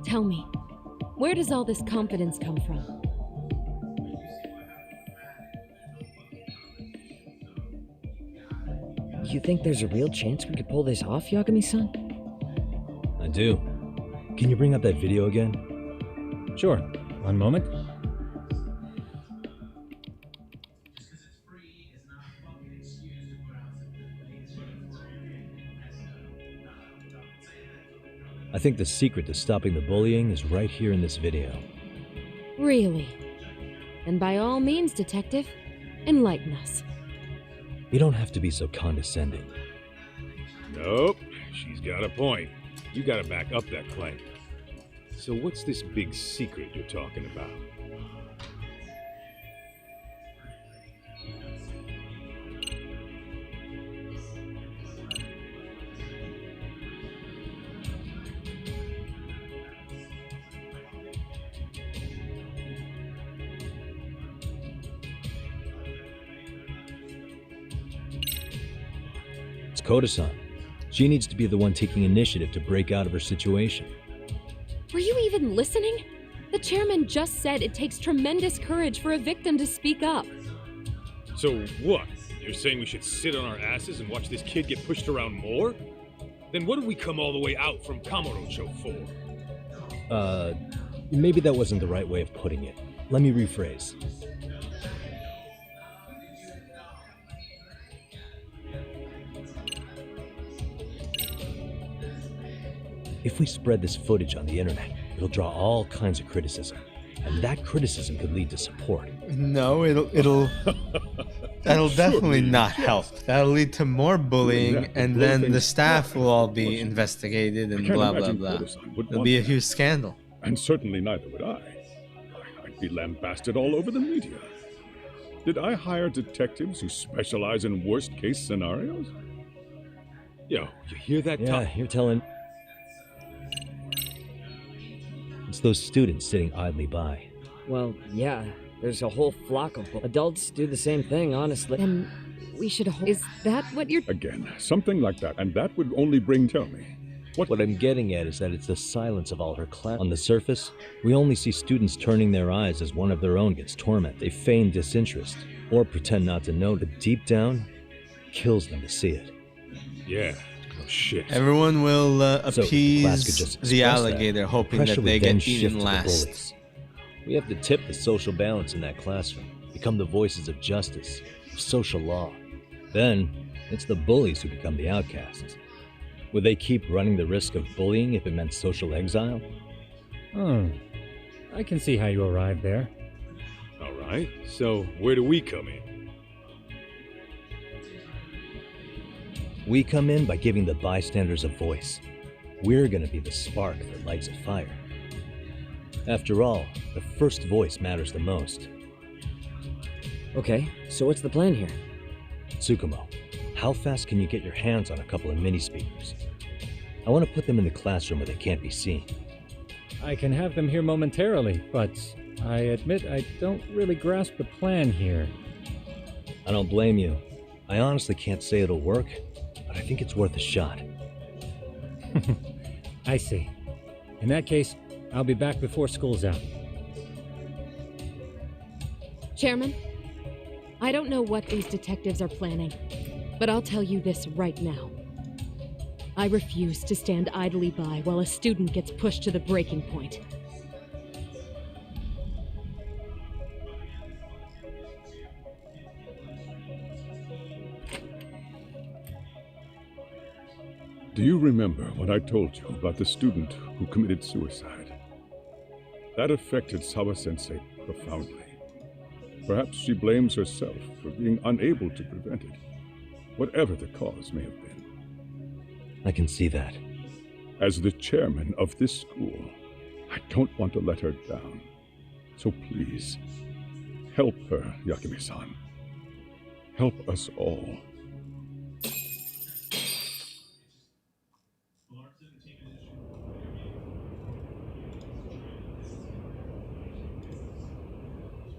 Tell me, where does all this confidence come from? You think there's a real chance we could pull this off, Yagami-san? I do. Can you bring up that video again? Sure. One moment. I think the secret to stopping the bullying is right here in this video. Really? Then by all means, detective, enlighten us. You don't have to be so condescending. Nope, she's got a point. You gotta back up that claim. So what's this big secret you're talking about? It's Koda-san. She needs to be the one taking initiative to break out of her situation. Were you even listening? The chairman just said it takes tremendous courage for a victim to speak up. So what? You're saying we should sit on our asses and watch this kid get pushed around more? Then what did we come all the way out from Kamurocho for? Maybe that wasn't the right way of putting it. Let me rephrase. If we spread this footage on the internet, it'll draw all kinds of criticism. And that criticism could lead to support. No, that'll definitely not help. That'll lead to more bullying, and then the staff will all be investigated and blah blah blah. It'll be a huge scandal. And certainly neither would I. I'd be lambasted all over the media. Did I hire detectives who specialize in worst-case scenarios? Yo, you hear that? Yeah, you're telling... It's those students sitting idly by. Well, yeah, there's a whole flock of adults do the same thing, honestly. And we should Is that what you're... Again, something like that, and that would only bring... Tell me. What I'm getting at is that it's the silence of all her class. On the surface, we only see students turning their eyes as one of their own gets tormented. They feign disinterest, or pretend not to know, but deep down, kills them to see it. Yeah. Oh, shit. Everyone will appease the alligator, that, hoping that they get eaten last. We have to tip the social balance in that classroom, become the voices of justice, of social law. Then, it's the bullies who become the outcasts. Would they keep running the risk of bullying if it meant social exile? I can see how you arrived there. All right, so where do we come in? We come in by giving the bystanders a voice. We're gonna be the spark that lights a fire. After all, the first voice matters the most. Okay, so what's the plan here? Tsukumo, how fast can you get your hands on a couple of mini speakers? I want to put them in the classroom where they can't be seen. I can have them here momentarily, but I admit I don't really grasp the plan here. I don't blame you. I honestly can't say it'll work, but I think it's worth a shot. I see. In that case, I'll be back before school's out. Chairman, I don't know what these detectives are planning, but I'll tell you this right now. I refuse to stand idly by while a student gets pushed to the breaking point. Do you remember what I told you about the student who committed suicide? That affected Sawa-sensei profoundly. Perhaps she blames herself for being unable to prevent it, whatever the cause may have been. I can see that. As the chairman of this school, I don't want to let her down. So please, help her, Yakime-san. Help us all.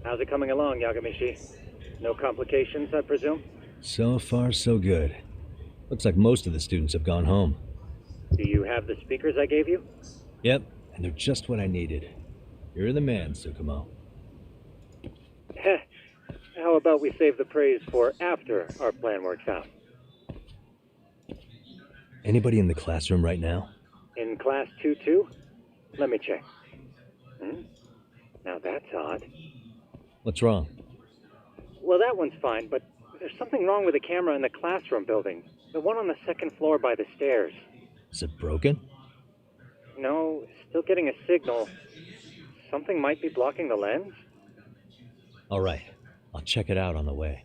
How's it coming along, Yagamishi? No complications, I presume? So far, so good. Looks like most of the students have gone home. Do you have the speakers I gave you? Yep, and they're just what I needed. You're the man, Tsukumo. How about we save the praise for after our plan works out? Anybody in the classroom right now? In class 2-2? Let me check. Now that's odd. What's wrong? Well, that one's fine, but there's something wrong with the camera in the classroom building. The one on the second floor by the stairs. Is it broken? No, still getting a signal. Something might be blocking the lens? All right, I'll check it out on the way.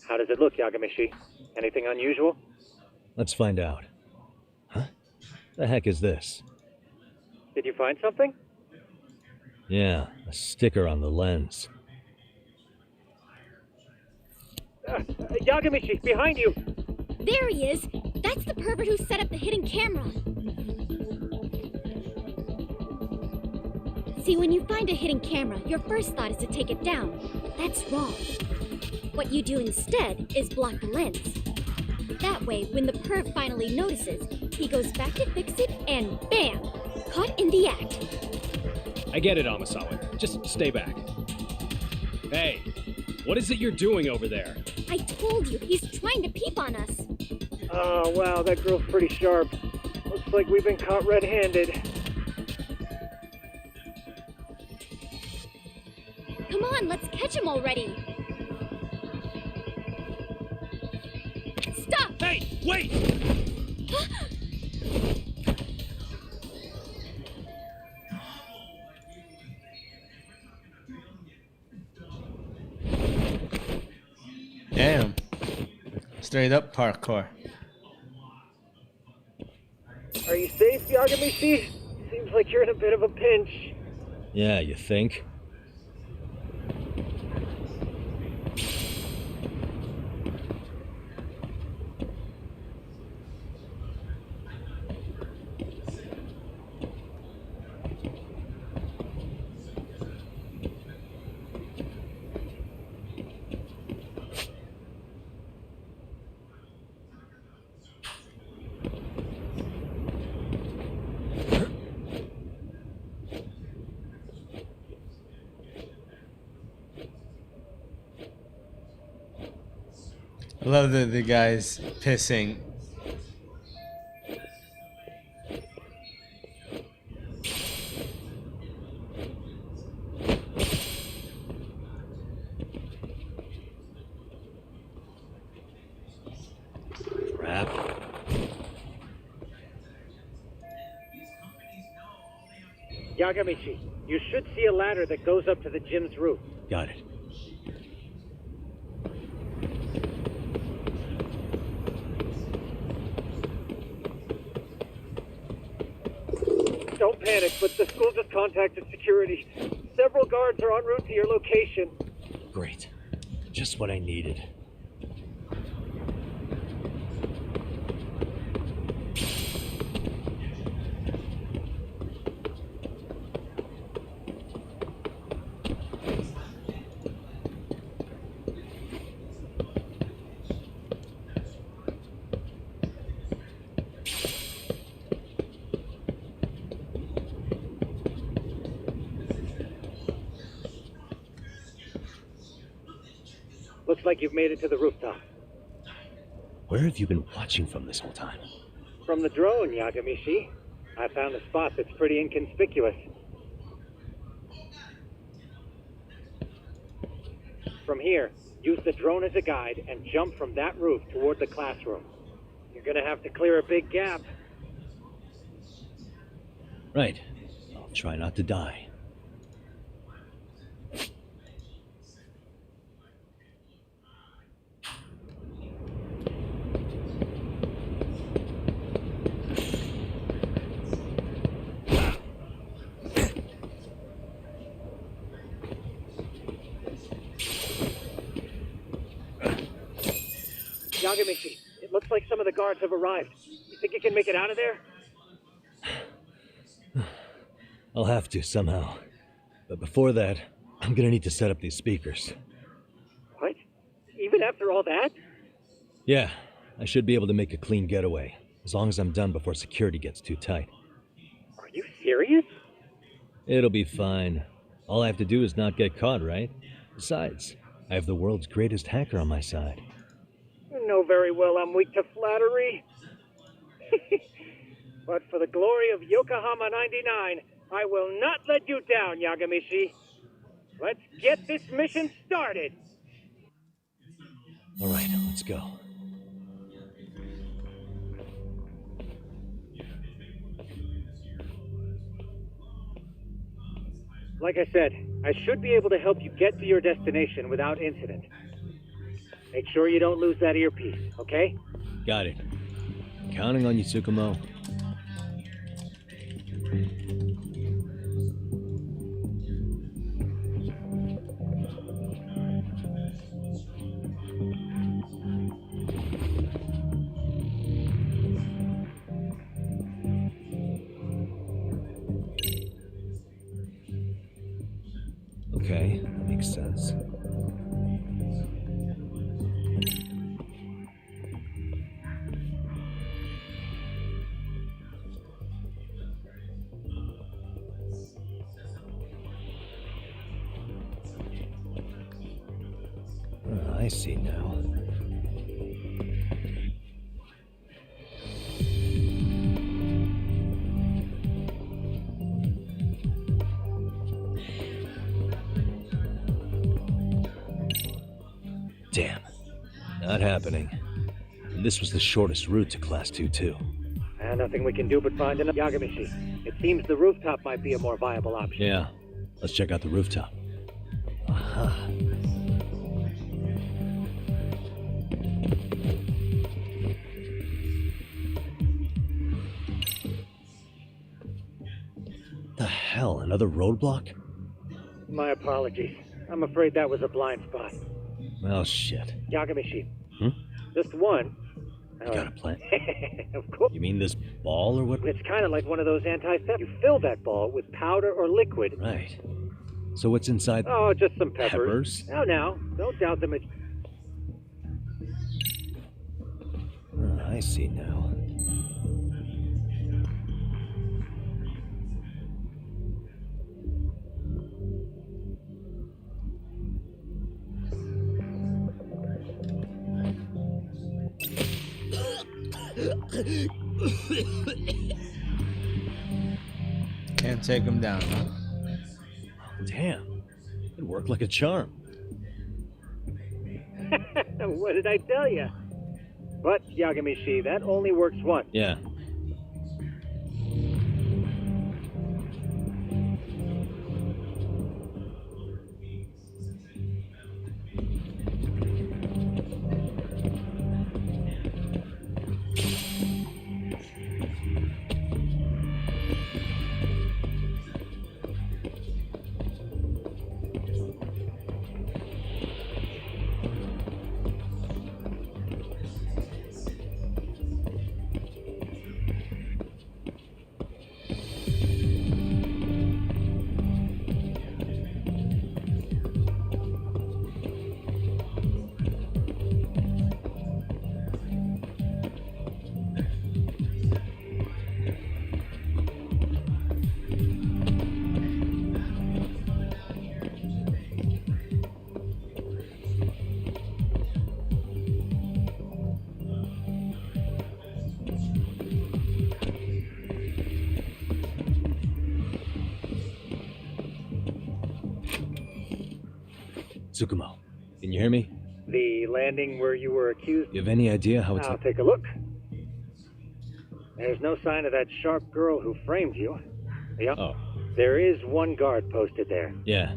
How does it look, Yagamishi? Anything unusual? Let's find out. Huh? The heck is this? Did you find something? Yeah, a sticker on the lens. Yagamishi, behind you! There he is! That's the pervert who set up the hidden camera! See, when you find a hidden camera, your first thought is to take it down. That's wrong. What you do instead is block the lens. That way, when the perv finally notices, he goes back to fix it and bam! Caught in the act. I get it, Amasawa. Just stay back. Hey, what is it you're doing over there? I told you, he's trying to peep on us. Oh, wow, that girl's pretty sharp. Looks like we've been caught red-handed. Come on, let's catch him already. Stop! Hey, wait! Damn. Straight up parkour. Are you safe, Yagamishi? Seems like you're in a bit of a pinch. Yeah, you think? I love that the guy's pissing. Crap. Yagamishi, you should see a ladder that goes up to the gym's roof. Got it. Don't panic, but the school just contacted security. Several guards are en route to your location. Great. Just what I needed. Looks like you've made it to the rooftop. Where have you been watching from this whole time? From the drone, Yagamishi. I found a spot that's pretty inconspicuous. From here, use the drone as a guide and jump from that roof toward the classroom. You're gonna have to clear a big gap. Right. I'll try not to die. Yagamishi, it looks like some of the guards have arrived. You think you can make it out of there? I'll have to somehow. But before that, I'm gonna need to set up these speakers. What? Even after all that? Yeah, I should be able to make a clean getaway, as long as I'm done before security gets too tight. Are you serious? It'll be fine. All I have to do is not get caught, right? Besides, I have the world's greatest hacker on my side. You know very well I'm weak to flattery. But for the glory of Yokohama 99, I will not let you down, Yagamishi. Let's get this mission started. All right, let's go. Like I said, I should be able to help you get to your destination without incident. Make sure you don't lose that earpiece, okay? Got it. Counting on you, Tsukumo. Okay, that makes sense. I see now. Damn. Not happening. And this was the shortest route to Class 2, too. Nothing we can do but find an Yagamishi. It seems the rooftop might be a more viable option. Yeah. Let's check out the rooftop. Aha. The hell? Another roadblock? My apologies. I'm afraid that was a blind spot. Well, shit. Yagamishi. Hmm? Just one. You got a plan? Of course. You mean this ball or what? It's kind of like one of those anti-theft. You fill that ball with powder or liquid. Right. So what's inside? Oh, just some peppers. Peppers? Now, don't doubt them. I see now. Can't take him down, huh? Damn. It worked like a charm. What did I tell you? But, Yagamishi, that only works once. Yeah. Tsukumo, can you hear me? The landing where you were accused? You have any idea how it's... I'll take a look. There's no sign of that sharp girl who framed you. Yep. Oh. There is one guard posted there. Yeah.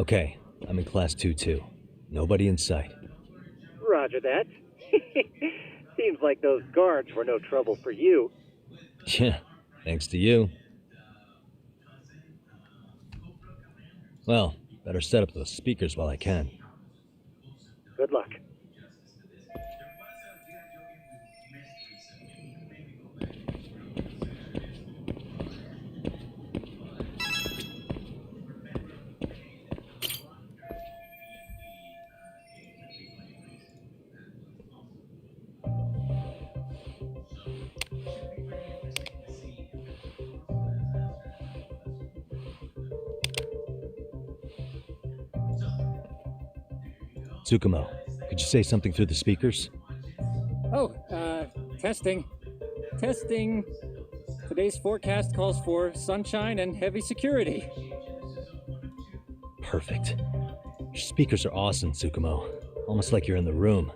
Okay, I'm in class 2-2. Nobody in sight. Roger that. Seems like those guards were no trouble for you. Yeah, thanks to you. Well, better set up those speakers while I can. Good luck. Tsukumo, could you say something through the speakers? Oh, testing. Testing. Today's forecast calls for sunshine and heavy security. Perfect. Your speakers are awesome, Tsukumo. Almost like you're in the room.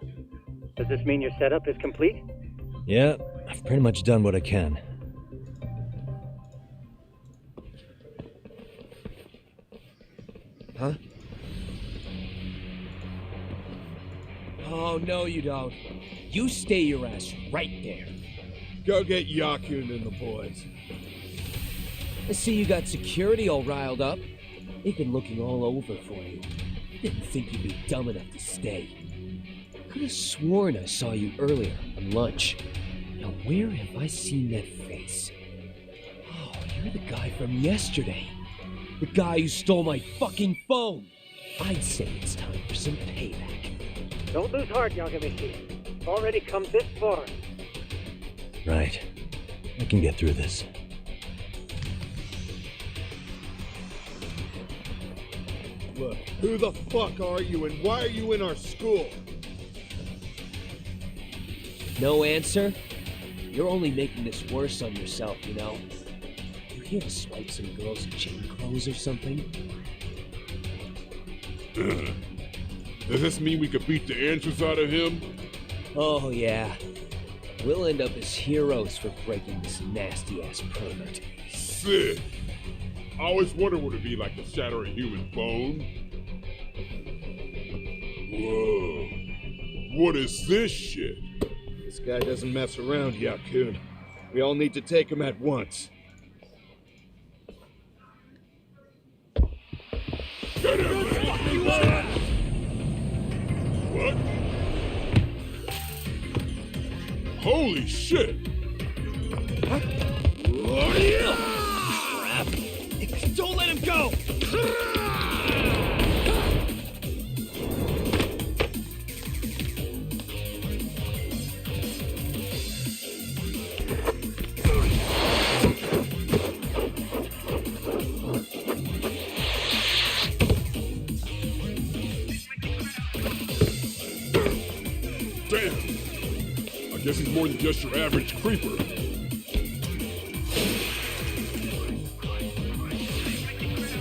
Does this mean your setup is complete? Yeah, I've pretty much done what I can. Huh? Oh, no, you don't. You stay your ass right there. Go get Yakun and the boys. I see you got security all riled up. They've been looking all over for you. Didn't think you'd be dumb enough to stay. Could have sworn I saw you earlier on lunch. Now, where have I seen that face? Oh, you're the guy from yesterday. The guy who stole my fucking phone. I'd say it's time for some payback. Don't lose heart, Yagamichi. Already come this far. Right. I can get through this. Look, who the fuck are you and why are you in our school? No answer? You're only making this worse on yourself, you know? You here to swipe some girls' gym clothes or something? Does this mean we could beat the answers out of him? Oh, yeah. We'll end up as heroes for breaking this nasty-ass pervert. Sick. I always wondered what it'd be like to shatter a human bone. Whoa. What is this shit? This guy doesn't mess around, Yakun. We all need to take him at once. Get him! What? Holy shit! Crap! Don't let him go! Damn! I guess he's more than just your average creeper.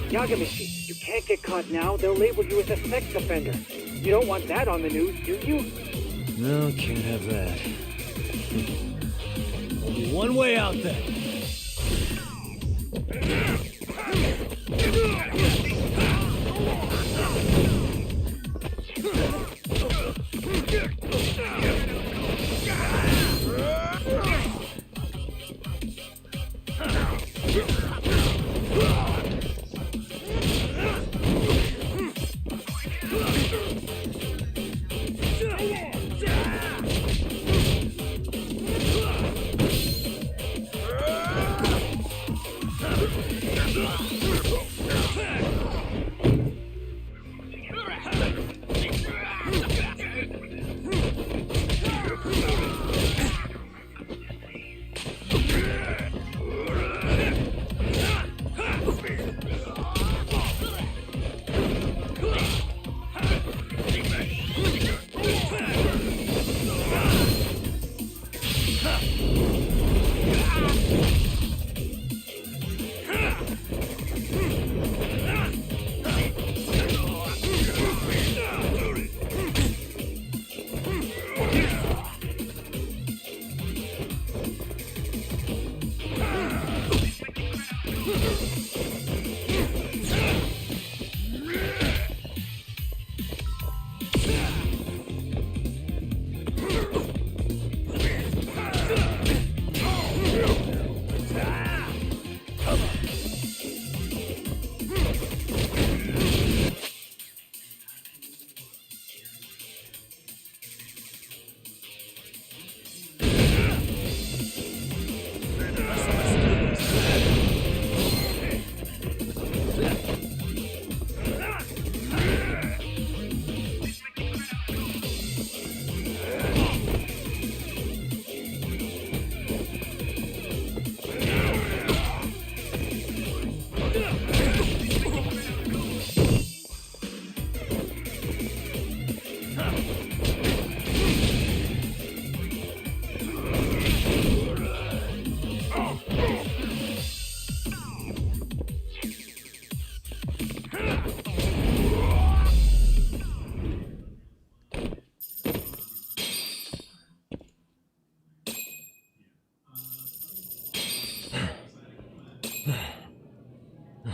Yagamichi, you can't get caught now. They'll label you as a sex offender. You don't want that on the news, do you? No, can't have that. Only one way out then.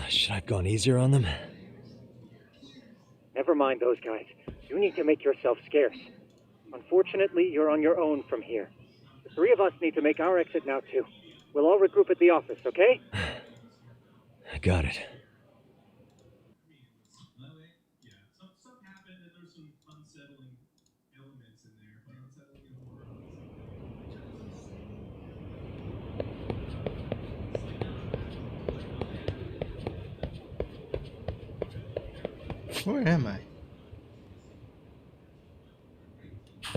Should I have gone easier on them? Never mind those guys. You need to make yourself scarce. Unfortunately, you're on your own from here. The three of us need to make our exit now, too. We'll all regroup at the office, okay? I got it. Where am I?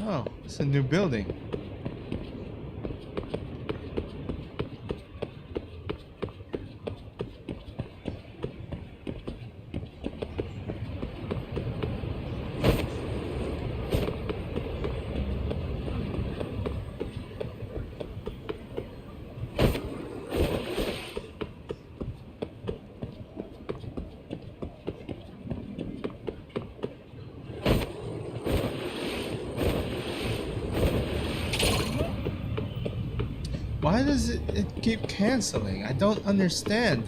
Oh, it's a new building. Why does it keep canceling? I don't understand.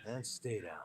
And stay down.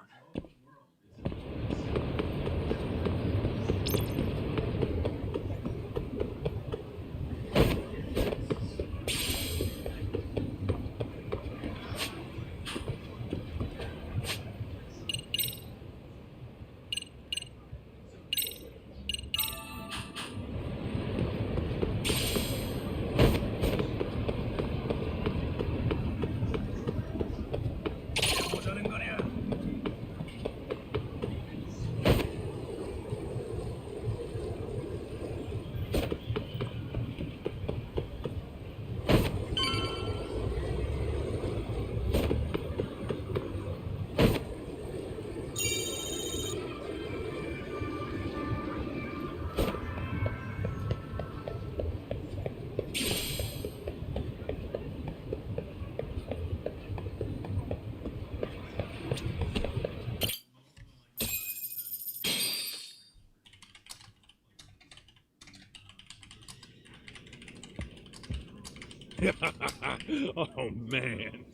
Oh man,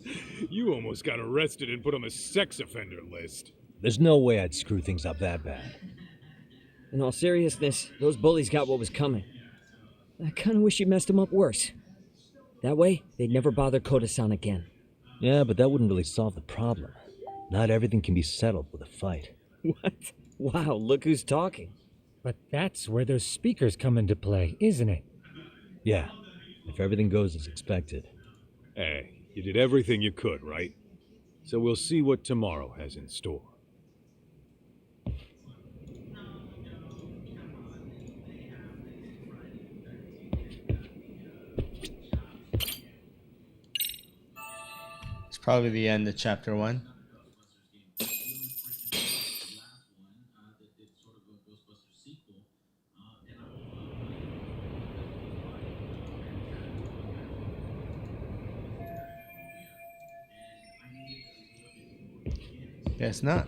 you almost got arrested and put on the sex offender list. There's no way I'd screw things up that bad. In all seriousness, those bullies got what was coming. I kinda wish you messed them up worse. That way, they'd never bother Koda-san again. Yeah, but that wouldn't really solve the problem. Not everything can be settled with a fight. What? Wow, look who's talking. But that's where those speakers come into play, isn't it? Yeah, if everything goes as expected. Hey, you did everything you could, right? So we'll see what tomorrow has in store. It's probably the end of chapter 1. Guess not.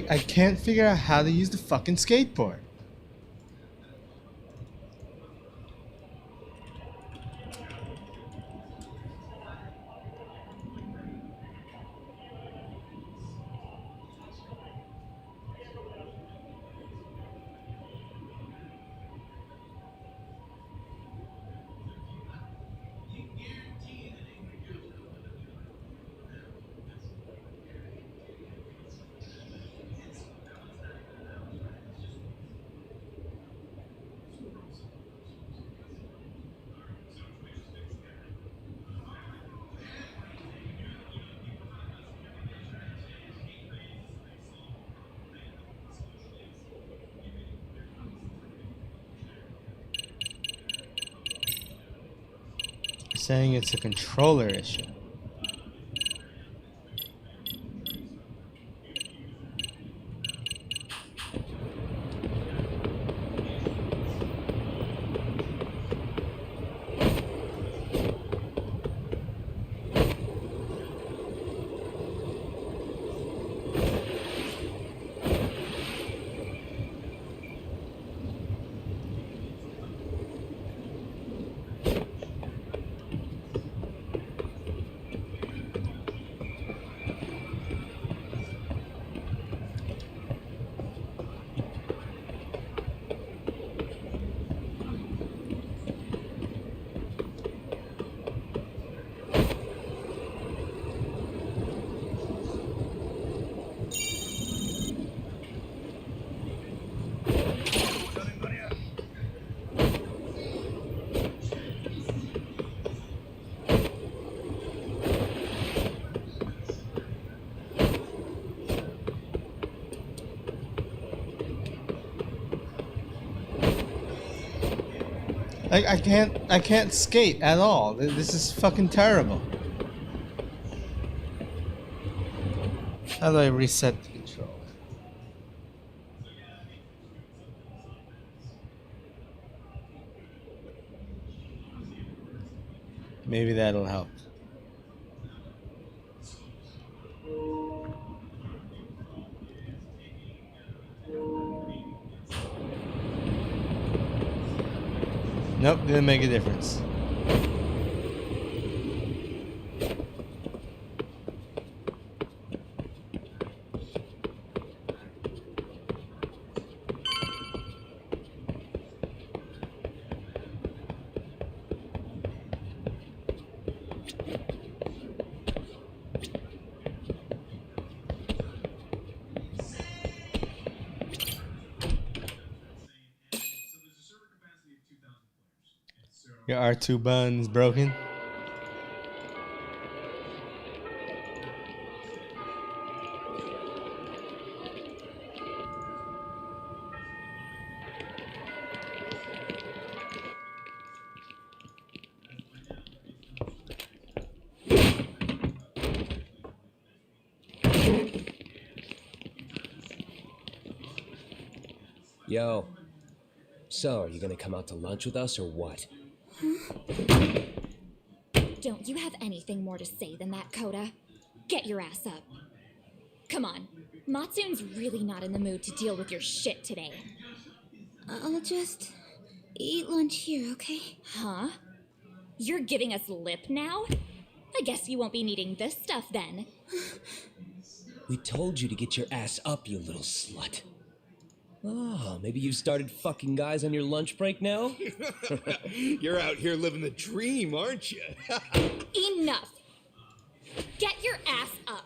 I can't figure out how to use the fucking skateboard. saying it's a controller issue. I can't skate at all. This is fucking terrible. How do I reset the controller? Maybe that'll help. Nope, didn't make a difference. Your R2 bun's broken. Yo. So, are you gonna come out to lunch with us or what? Don't you have anything more to say than that, Coda? Get your ass up. Come on. Matsun's really not in the mood to deal with your shit today. I'll just eat lunch here, okay? Huh? You're giving us lip now? I guess you won't be needing this stuff then. We told you to get your ass up, you little slut. Oh, maybe you've started fucking guys on your lunch break now? You're out here living the dream, aren't you? Enough! Get your ass up!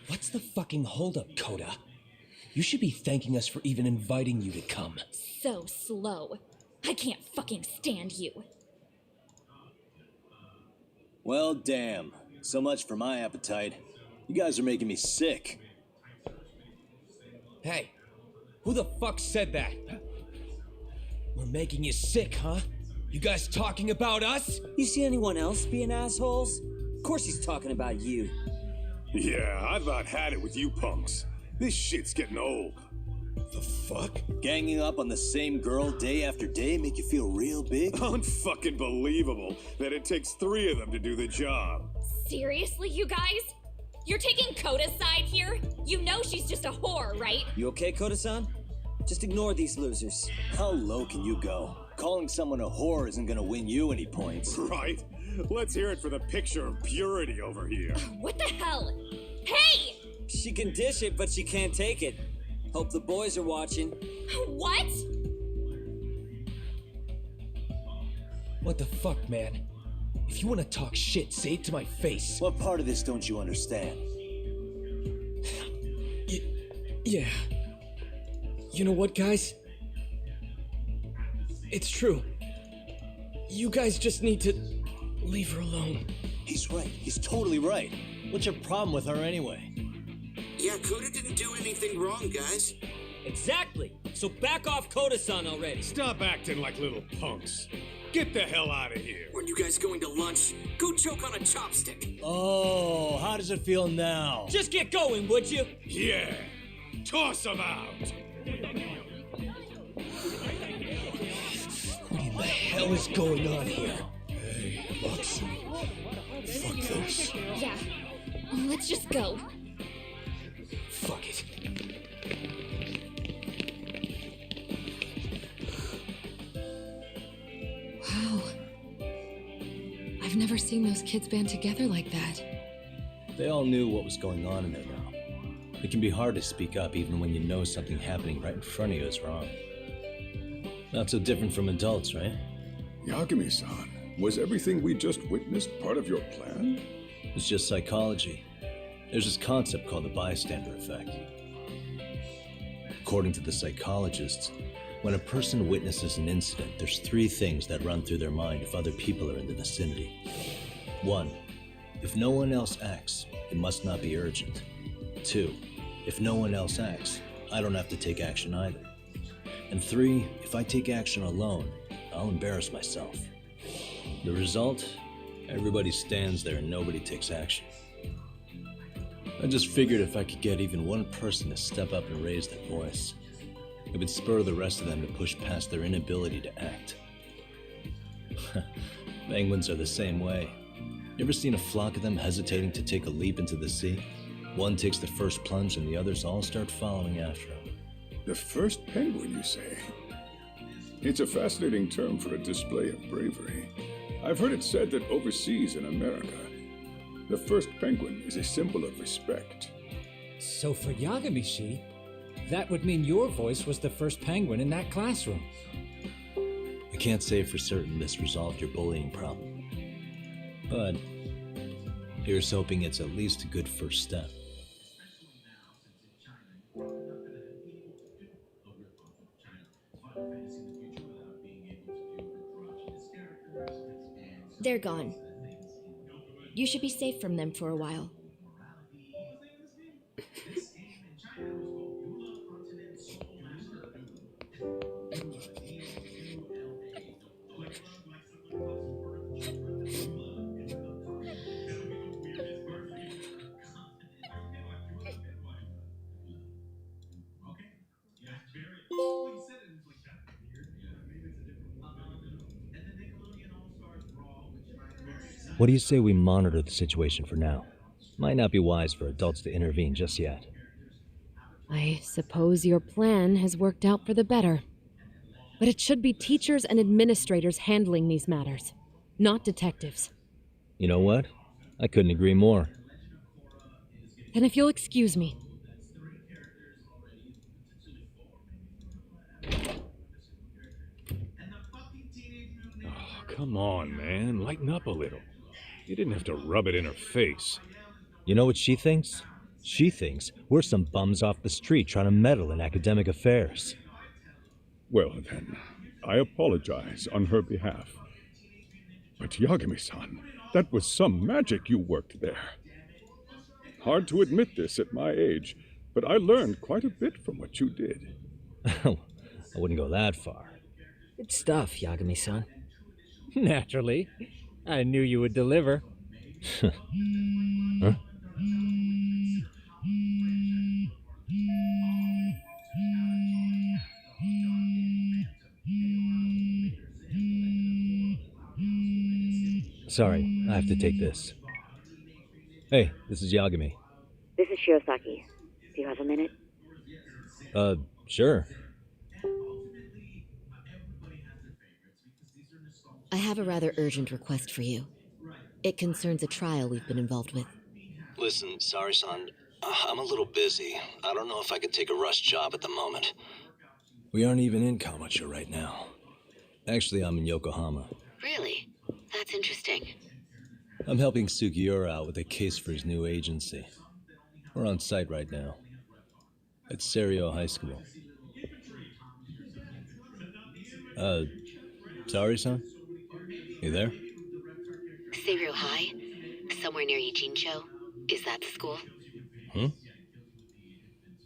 What's the fucking holdup, Coda? You should be thanking us for even inviting you to come. So slow. I can't fucking stand you. Well, damn. So much for my appetite. You guys are making me sick. Hey, who the fuck said that? We're making you sick, huh? You guys talking about us? You see anyone else being assholes? Of course he's talking about you. Yeah, I've about had it with you punks. This shit's getting old. The fuck? Ganging up on the same girl day after day make you feel real big? Unfucking believable that it takes 3 of them to do the job. Seriously, you guys? You're taking Coda's side here? You know she's just a whore, right? You okay, Koda-san? Just ignore these losers. How low can you go? Calling someone a whore isn't gonna win you any points. Right? Let's hear it for the picture of purity over here. What the hell? Hey! She can dish it, but she can't take it. Hope the boys are watching. What? What the fuck, man? If you want to talk shit, say it to my face. What part of this don't you understand? Yeah. You know what, guys? It's true. You guys just need to leave her alone. He's right. He's totally right. What's your problem with her anyway? Yeah, Coda didn't do anything wrong, guys. Exactly. So back off Koda-san already. Stop acting like little punks. Get the hell out of here. When you guys going to lunch? Go choke on a chopstick. Oh, how does it feel now? Just get going, would you? Yeah. Toss him out. What in the hell is going on here? Hey, Lux. Fuck this. Yeah. Let's just go. Fuck it. Wow. I've never seen those kids band together like that. They all knew what was going on in there now. It can be hard to speak up even when you know something happening right in front of you is wrong. Not so different from adults, right? Yagami-san, was everything we just witnessed part of your plan? It's just psychology. There's this concept called the bystander effect. According to the psychologists, when a person witnesses an incident, there's three things that run through their mind if other people are in the vicinity. 1. If no one else acts, it must not be urgent. 2. If no one else acts, I don't have to take action either. And 3. If I take action alone, I'll embarrass myself. The result? Everybody stands there and nobody takes action. I just figured if I could get even one person to step up and raise their voice, it would spur the rest of them to push past their inability to act. Penguins are the same way. You ever seen a flock of them hesitating to take a leap into the sea? One takes the first plunge and the others all start following after him. The first penguin, you say? It's a fascinating term for a display of bravery. I've heard it said that overseas in America, the first penguin is a symbol of respect. So for Yagami-shi, that would mean your voice was the first penguin in that classroom. I can't say for certain this resolved your bullying problem, but here's hoping it's at least a good first step. They're gone. You should be safe from them for a while. What do you say we monitor the situation for now? Might not be wise for adults to intervene just yet. I suppose your plan has worked out for the better. But it should be teachers and administrators handling these matters, not detectives. You know what? I couldn't agree more. Then if you'll excuse me. Oh, come on, man. Lighten up a little. You didn't have to rub it in her face. You know what she thinks? She thinks we're some bums off the street trying to meddle in academic affairs. Well then, I apologize on her behalf. But Yagami-san, that was some magic you worked there. Hard to admit this at my age, but I learned quite a bit from what you did. I wouldn't go that far. Good stuff, Yagami-san. Naturally. I knew you would deliver. Huh? Sorry, I have to take this. Hey, this is Yagami. This is Shiosaki. Do you have a minute? Sure. I have a rather urgent request for you. It concerns a trial we've been involved with. Listen, sorry-san, I'm a little busy. I don't know if I could take a rush job at the moment. We aren't even in Kawacha right now. Actually, I'm in Yokohama. Really? That's interesting. I'm helping Sugiura out with a case for his new agency. We're on site right now. At Serio High School. Sorry-san? You there? Serio High? Somewhere near Eugene-cho? Is that the school?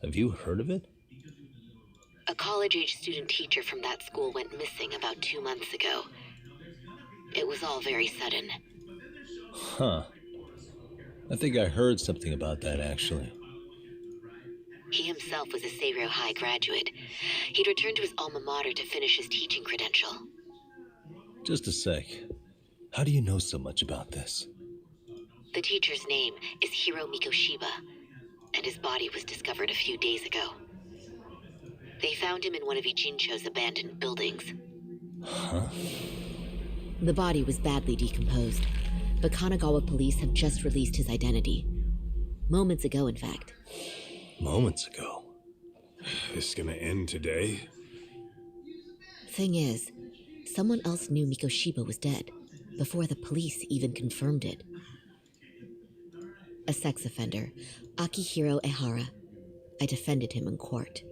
Have you heard of it? A college-age student teacher from that school went missing about 2 months ago. It was all very sudden. Huh. I think I heard something about that, actually. He himself was a Xavier High graduate. He'd returned to his alma mater to finish his teaching credential. Just a sec. How do you know so much about this? The teacher's name is Hiro Mikoshiba, and his body was discovered a few days ago. They found him in one of Ijincho's abandoned buildings. Huh? The body was badly decomposed, but Kanagawa police have just released his identity. Moments ago, in fact. Moments ago? This gonna end today? Thing is, someone else knew Mikoshiba was dead, before the police even confirmed it. A sex offender, Akihiro Ehara. I defended him in court.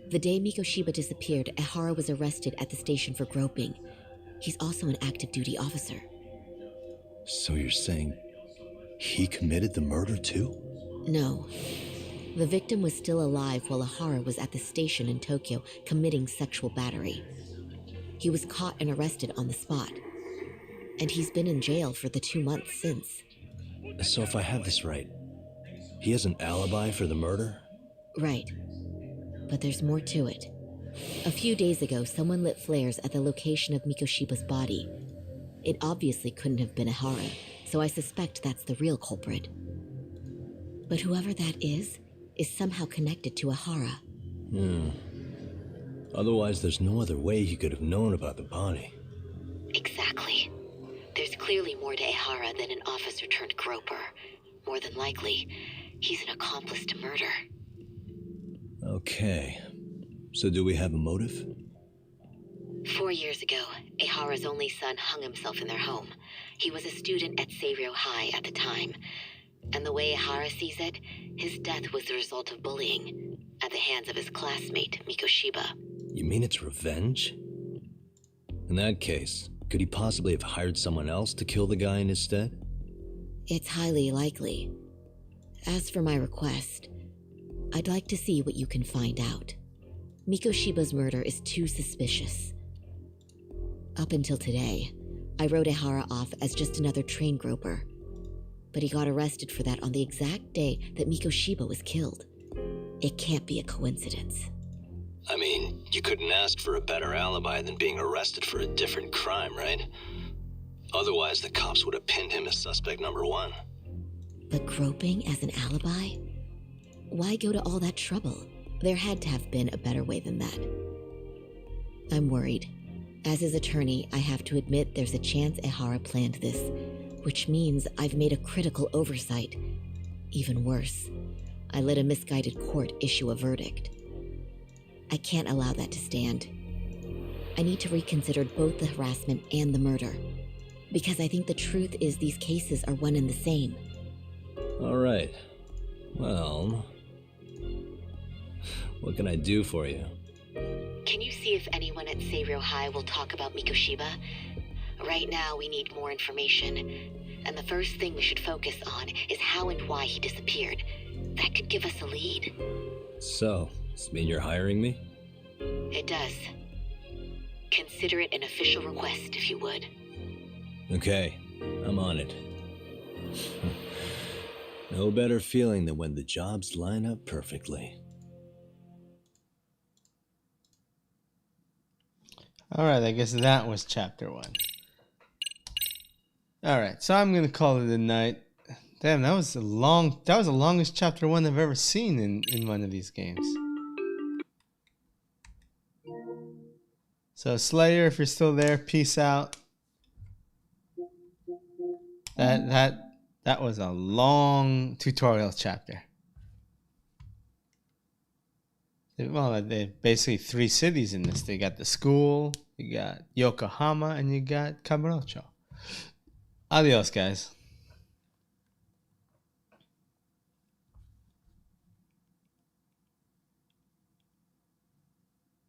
The day Mikoshiba disappeared, Ehara was arrested at the station for groping. He's also an active duty officer. So you're saying he committed the murder too? No. The victim was still alive while Ehara was at the station in Tokyo committing sexual battery. He was caught and arrested on the spot. And he's been in jail for the 2 months since. So if I have this right, he has an alibi for the murder? Right. But there's more to it. A few days ago, someone lit flares at the location of Mikoshiba's body. It obviously couldn't have been Ehara, so I suspect that's the real culprit. But whoever that is somehow connected to Ehara. Otherwise, there's no other way he could have known about the body. Exactly. There's clearly more to Ehara than an officer turned groper. More than likely, he's an accomplice to murder. Okay. So do we have a motive? 4 years ago, Ehara's only son hung himself in their home. He was a student at Xavier High at the time. And the way Ehara sees it, his death was the result of bullying at the hands of his classmate, Mikoshiba. You mean it's revenge? In that case, could he possibly have hired someone else to kill the guy in his stead? It's highly likely. As for my request, I'd like to see what you can find out. Mikoshiba's murder is too suspicious. Up until today, I wrote Ehara off as just another train groper. But he got arrested for that on the exact day that Mikoshiba was killed. It can't be a coincidence. I mean, you couldn't ask for a better alibi than being arrested for a different crime, right? Otherwise, the cops would have pinned him as suspect number 1. But groping as an alibi? Why go to all that trouble? There had to have been a better way than that. I'm worried. As his attorney, I have to admit there's a chance Ehara planned this, which means I've made a critical oversight. Even worse, I let a misguided court issue a verdict. I can't allow that to stand. I need to reconsider both the harassment and the murder, because I think the truth is these cases are one and the same. All right. Well, what can I do for you? Can you see if anyone at Xavier High will talk about Mikoshiba? Right now, we need more information. And the first thing we should focus on is how and why he disappeared. That could give us a lead. So, does this mean you're hiring me? It does. Consider it an official request, if you would. Okay, I'm on it. No better feeling than when the jobs line up perfectly. Alright, I guess that was chapter 1. Alright, so I'm gonna call it a night. Damn, that was the longest chapter 1 I've ever seen in one of these games. So Slayer, if you're still there, peace out. That was a long tutorial chapter. Well, they basically 3 cities in this. They got the school, you got Yokohama, and you got Kamurocho. Adios, guys.